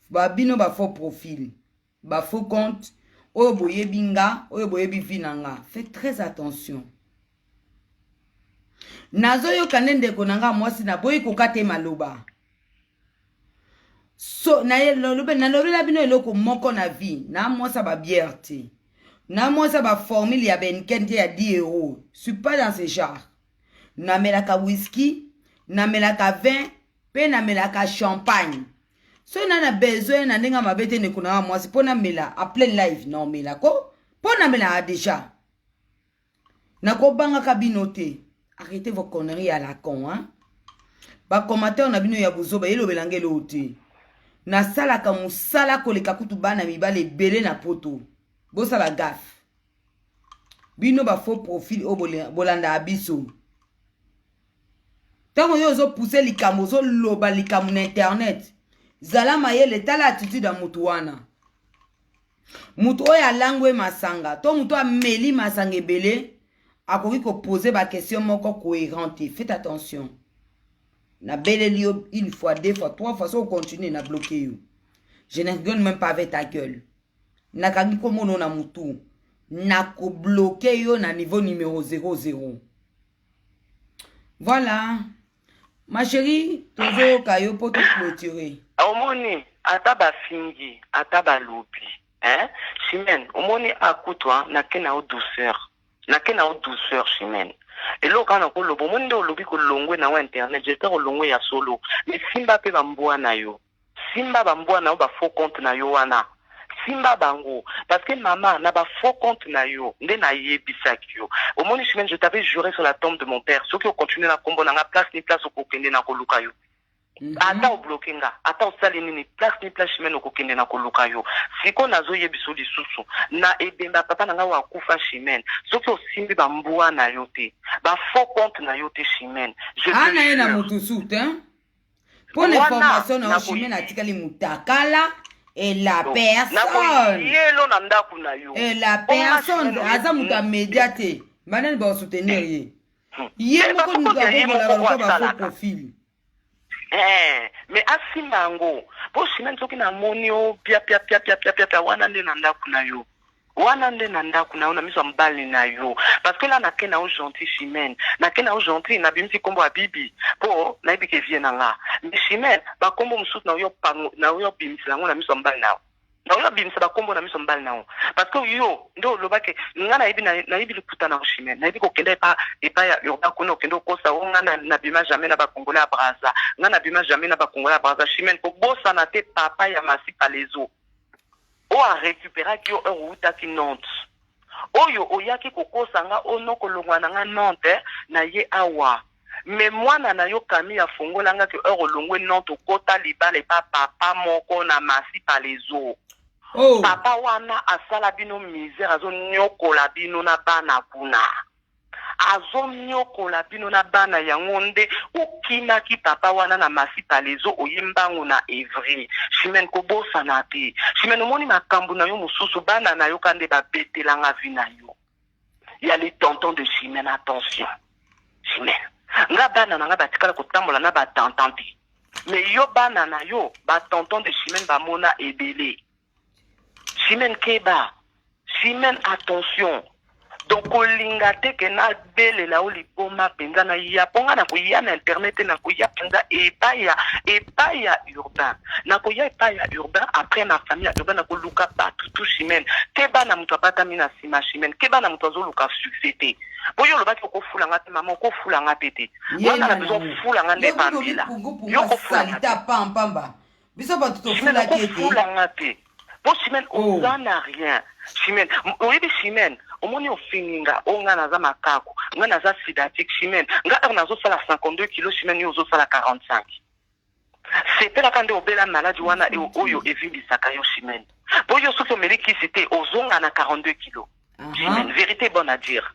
Ba bino ba faux profil. Ba faux compte. Oyo boyebi nga, oyo boyebi vinanga. Faites très attention. Nazo yo kanende konanga mwasi na boyi kokate maloba. So, na lobe la bino eloko moko na vie. Na mwasa ba bierte. Na mwasa ba formule ya benkente ya 10 euros. Je suis pas dans ce genre. Na melaka whisky, na melaka vin, pe na melaka champagne. So na besoin na ndenga mabete ne kuna mwasi po na mela a plein live non mela ko po na mela déjà. Na ko banga kabinote. Arrêtez vos conneries à la con, hein. Ba commentaire na bino ya buzoba yelo belangelo ote. Na sala ka musala koleka kutu bana mibale belé na poto. Bosa la gaffe. Bino ba faux profil o bolanda abiso. Tango yo zo pousser likambo zo loba likambo na internet. Zala mayele tala attitude ya mutu wana. Mutu oya langwe masanga. To mutu a meli masanga ebele. Akoki ko poser ba question moko cohérente. Faites attention. Na belle lio une fois, deux fois, trois fois, so continue na bloquer yo. Je ne rigole même pas avec ta gueule. Na kangi komo no na mutu. Na ko bloquer yo na niveau numéro 00. Voilà. Ma chérie, toujours kayo pour te clôturer. Omoni, ataba fingi, ataba lobi. Hein? Chimène, omoni akutwa na kena o douceur. Na kena o douceur, Chimène. Et là, quand on a le bon monde, on a longwe na internet, j'espère longwe ya solo. Mais simba pe bambua na yo. Simba bambua na yo ba faux compte na yo wana. Simba bango. Parce que maman na ba faux compte na yo. Nde na yebisak yo. Au moins, je t'avais juré sur la tombe de mon père. Ceux qui ont continué na combo na place ni place au kokende na koluka yo. Ata o bloqué nga, ata o sali ni place ni place chimene o kokende na koluka yo. Siko nazo yebiso lisusu na ebemba papa na nga wa kufa chimene. Soki o simbi ba mbua na yo te, ba faux compte na yo te chimene. Je te jure. Na mutu soute, hein? Pour l'information na chimene atikali mutakala et la personne. Et la personne aza muta médiate. Manen ba soutenir ye. Ye moko muta ko ba faux profil. Mais asimango po chimene soki na monio pia wana nde na ndaku na yo wana nde na ndaku na yo na miso mbali na yo parce que là na kena o gentil chimene na kena o gentil na bimisi kombo ya bibi po na ibike vie na nga mais chimene ba kombo mususu na yo pango na yo bimisi lango na miso mbali na yo na yo bimisi ba kombo na miso mbali na yo parce que yo ndo lobake nga na ibi na ibi likuta na chimene na ibi ko kende epa ya urba kono kendo kosa nga na bima jamais na ba congolais braza nga na bima jamais na ba congolais braza chimene ko bosa na te papa ya masipa lezo o a récupérer ki yo ruta ki Nantes oyo oyaki kokosa nga ono kolongwa na nga Nantes na ye awa mais mwana na yo kami ya fongola nga ki longwe Nantes kota libale pa papa moko na masipa lezo. Oh. Papa wana asala bino misère azo nyokola bino na bana kuna. Azo nyokola bino na bana yango nde okina ki papa wana na masipa lezo oyembango na Evry. Chimene ko bosa na te. Chimene omoni makambu na yo mususu bana na yo kande ba betelanga vi na yo. Il y a les tontons de Chimene, attention. Chimene. Nga bana na nga batikala kotambola na ba tantante. Mais yo bana na yo ba tonton de Chimene ba mona ebele. Chimene keba. Chimene attention. Donc olinga te ke na bele la oli poma penza na ya ponga na kuya na internet na kuya penza epaya urbain. Na kuya epaya urbain après na famille urbain na koluka tout Chimene. Keba na mutu apata mina sima Chimene. Keba na mutu azoluka succès. Boyo lo baki ko fula ngate maman ko fula ngate te. Wana na besoin fula ngande pambila. Yo ko fula ta pamba. Biso ba to fula kete. Fula ngate. Bo Chimene on n'a rien. Chimene, oui Chimene. Omoni ofininga onga naza makako nga naza sidatique Chimene nga nazo sala 52 kilos Chimene yo zo sala 45 c'était la kande obela malade wana e oyo evimbisaka yo Chimene boyo soki omeliki c'était ozonga na 42 kilos Chimene vérité bonne à dire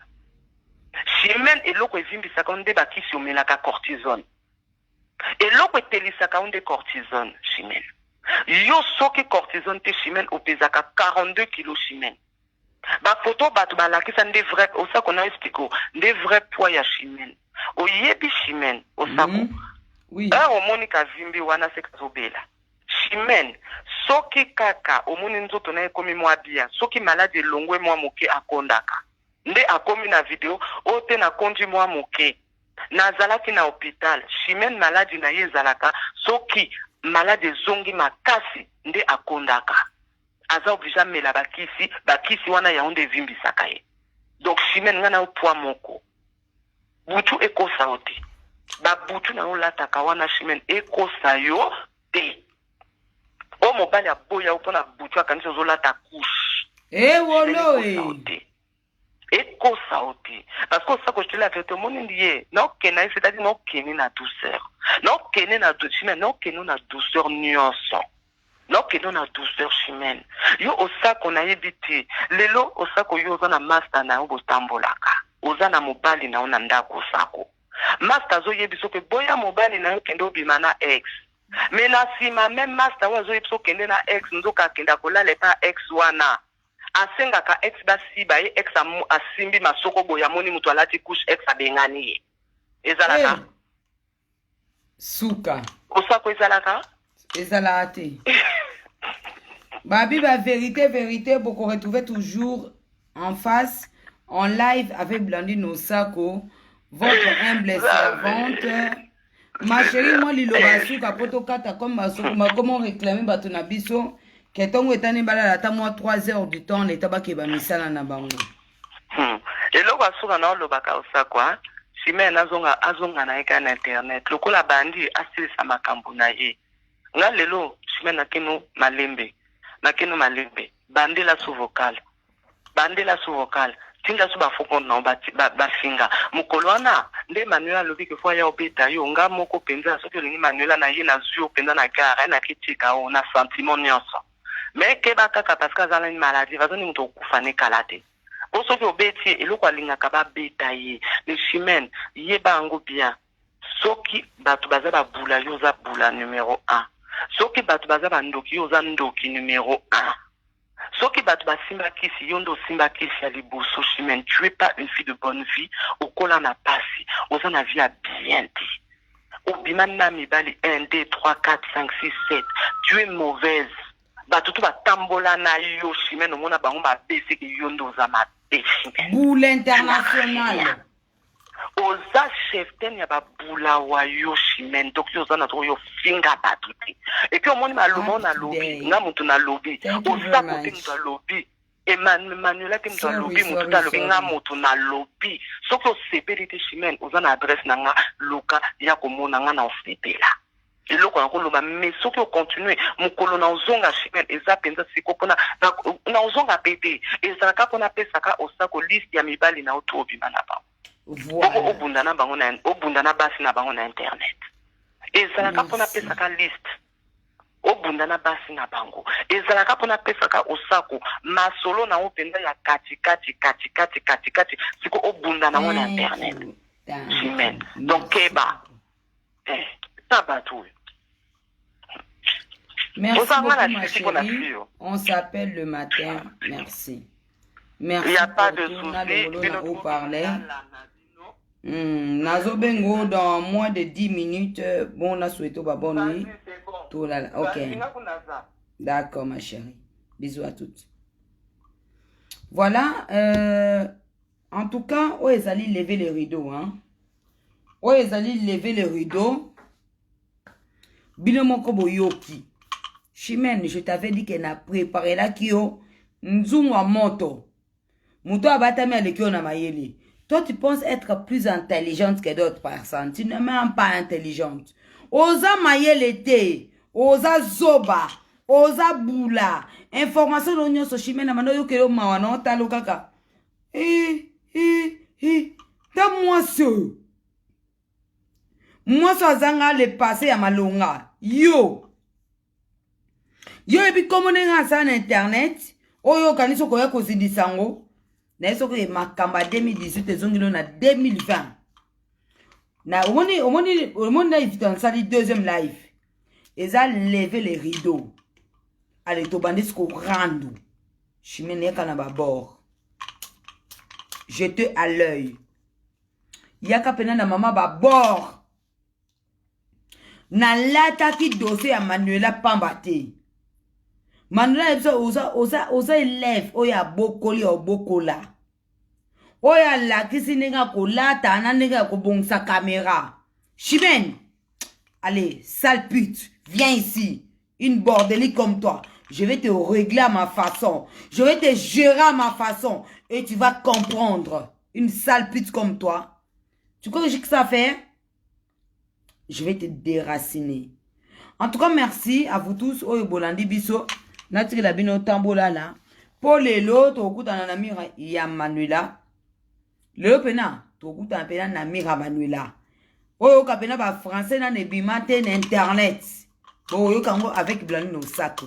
Chimene eloko evimbisaka onde bakisi omelaka cortisone eloko etelisaka onde cortisone Chimene yo soki cortisone te Chimene opezaka 42 kilos Chimene. Ba photo batu balakisa nde vrai osa kona explico nde vrai poids ya Chimene oyebi Chimene osako oui omoni ka vimbi wana sekazobela Chimene soki kaka omoni nzoto na ekomi mwa bia soki malade longwe mwa moke akondaka nde akomi na video ote na konji mwa moke nazalaki na hôpital Chimène maladi na ye ezalaka soki malade zongi makasi nde akondaka aza oblige amela bakisi wana yango nde evimbisaka ye. Donc Chimène nga na yo poids moko butu ekosa yo te, babutu na yo lataka wana Chimène ekosa yo te. O mobali aboya yo mpona butu akanisi ozolata couche wolo ekosa yo te parce que osako je te la vérité omoni ndi ye naokende ye c'est-à-dire naokende na douceur naokende na Chimène naokende na douceur nyonso naokende na douceur Chimène yo osako nayebi te lelo osako yo oza na master na yo botambolaka oza na mobali na yo na ndako osako master azoyebi soki boya mobali na yo kende obima na ex mais na nsima même master oyo azoyebi soki kende na ex nzoka akenda kolala epa ex wana asengaka ex basiba ye ex asimbi masoko boya moni mutu alati couche ex abengani ye ezalaka suka osako ezalaka te babi ba vérité pour qu'on retrouve toujours en face en live avec Blandine Osako, votre humble servante. Ma chérie, moi liloba suka poto kata comme comment réclamer bato na biso ketongo etani bala ata moi 3 heures du temps l'état ba ke ba misala na bango. Eloko asuka na lobaka Osako Chimène azonga na eka na internet lokola bandi asilisa makambo na ye nga lelo Chimène nakeno malembe bandela sous vocal tinga su bafoko na bafinga mukolo wana nde Manuela lobi ke fois ya obeta yo nga moko penza soki olingi Manuela na ye na zio penza na kara na kitika o na sentiment nyonso mais ke bakaka parce que azala une maladie bazoni muto okufane kalate po soki obeti eloko alingaka babeta ye le Chimène ye bango bien soki bato baza babula yo za bula numéro 1 soki bato baza bandoki yo za ndoki numéro 1 soki bato basimba kisi yo ndo simba kisi ya liboso Chimène tu es pas une fille de bonne vie okola na pasi oza na vie ya bien te obima na mibali 1 2 3 4 5 6 7 tu es mauvaise bato to batambola na yo Chimène omona bango babesi ke yo ndo za mabe Chimène boule international oza cheftaine ya babula wa yo Chimène donc yo oza na to yo finga bato te et puis omoni maloba na lobi nga mutu na lobi oza kote mutu na lobi Manuela te mutu na lobi mutu ta lobi nga mutu na lobi soki osepeli te Chimène oza na adresse na nga luka ya komona nga na osepela eloko na koloba mais soki okontinue mokolo na ozonga Chimène eza penza siko mpona na ozonga pete ezalaka mpona pesaka Osako liste ya mibali na oto obima na bango voilà. Obundana basi na bango na internet ezalaka mpona pesaka liste obundana basi na bango ezalaka mpona pesaka Osako masolo na openza ya kati siko obundana ngo na internet Chimène donc keba tabatu. Merci beaucoup ma chérie, on s'appelle le matin, merci. Merci. Il n'y a pas de souci. Nazo Bengo dans moins de 10 minutes. Bon, on a souhaité bonne nuit. Tout là. Ok. D'accord, ma chérie. Bisous à toutes. Voilà. En tout cas, où ils allaient lever les rideaux. Où ils allaient lever les rideaux. Binomoko boyoki. Chimène, je t'avais dit qu'elle a préparé la kio. Nzungwa moto. Muto abatami alekio na mayeli. Toi, tu penses être plus intelligente que d'autres personnes. Tu n'es même pas intelligente. Oza mayele te. Oza zoba. Oza bula. Information l'onion so Chimène amano yo kero mawana talo kaka. Donne-moi ce. Moi, ça zanga le passé à malonga. Yo. Yo, et puis, comme on est dans internet, oh, yo, quand ils sont koya kozindi sango, na iso ko makamba 2018, et zongilo na 2020. Na, au monde, na évident, ça dit deuxième live. Ils ont levé les rideaux. Allez, to bandis ko rando. Chimène yaka na babord. Jetez à l'œil. Yaka pena na maman babord. Na lata ki dossier ya Manuela pambate. Manuela oza élève oya bokoli o bokola. Oya la kisi nenga ko lata na nenga ko bon sa caméra. Chimène. Allez, sale pute, viens ici. Une bordélique comme toi. Je vais te régler à ma façon. Je vais te gérer à ma façon. Et tu vas comprendre. Une sale pute comme toi. Tu crois que j'ai que ça à faire? Je vais te déraciner. En tout cas, merci à vous tous. Oyo bolandi biso. Natiri la bino tambola là. Pour les lots, tokuta na namira ya Manuela. Le pena, tokuta na pena namira Manuela. Oyo kapena ba français na nebimate na internet. Oyo kango avec blani no sac.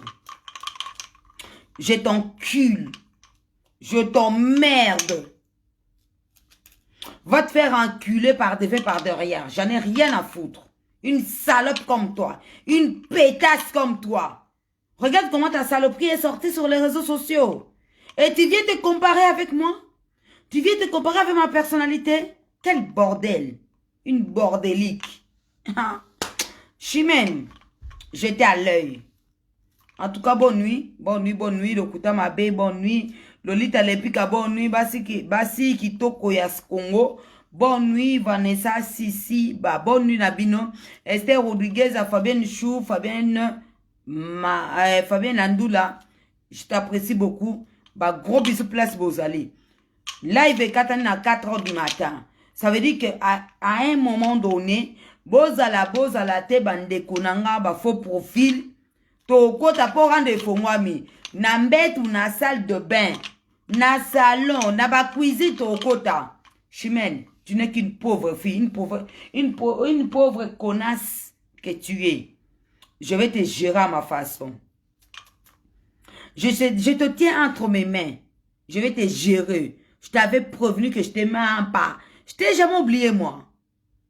Je t'encule. Je t'emmerde. Va te faire enculer par devant par derrière. J'en ai rien à foutre. Une salope comme toi. Une pétasse comme toi. Regarde comment ta saloperie est sortie sur les réseaux sociaux. Et tu viens te comparer avec moi? Tu viens te comparer avec ma personnalité? Quel bordel. Une bordélique. Chimène, j'étais à l'œil. En tout cas, bonne nuit. Bonne nuit, bonne nuit. Lokuta Mabe, bonne nuit. Lolita Lepika, bonne nuit. Basi Kitoko Yas Congo. Bonne nuit, Vanessa Sissi. Bonne nuit, Nabino. Esther Rodriguez, Fabienne Chou, Fabienne Nandoula. Je t'apprécie beaucoup. Gros bisous, place Bozali. Live est à 4 h du matin. Ça veut dire qu'à un moment donné, bozala te bande konanga faux profil. Toko ta pour rendre fongwami. Na mbetu na salle de bain. Na salon. Na ba cuisine toko ta. Chimène, tu n'es qu'une pauvre fille. Une pauvre connasse que tu es. Je vais te gérer à ma façon. Je te tiens entre mes mains. Je vais te gérer. Je t'avais prévenu que je t'aimais pas. Je t'ai jamais oublié, moi.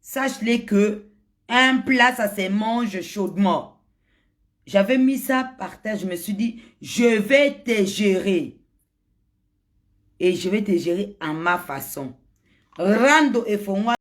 Sache-le que un plat, ça se mange chaudement. J'avais mis ça par terre. Je me suis dit, je vais te gérer. Et je vais te gérer à ma façon. Rando et Fongwa.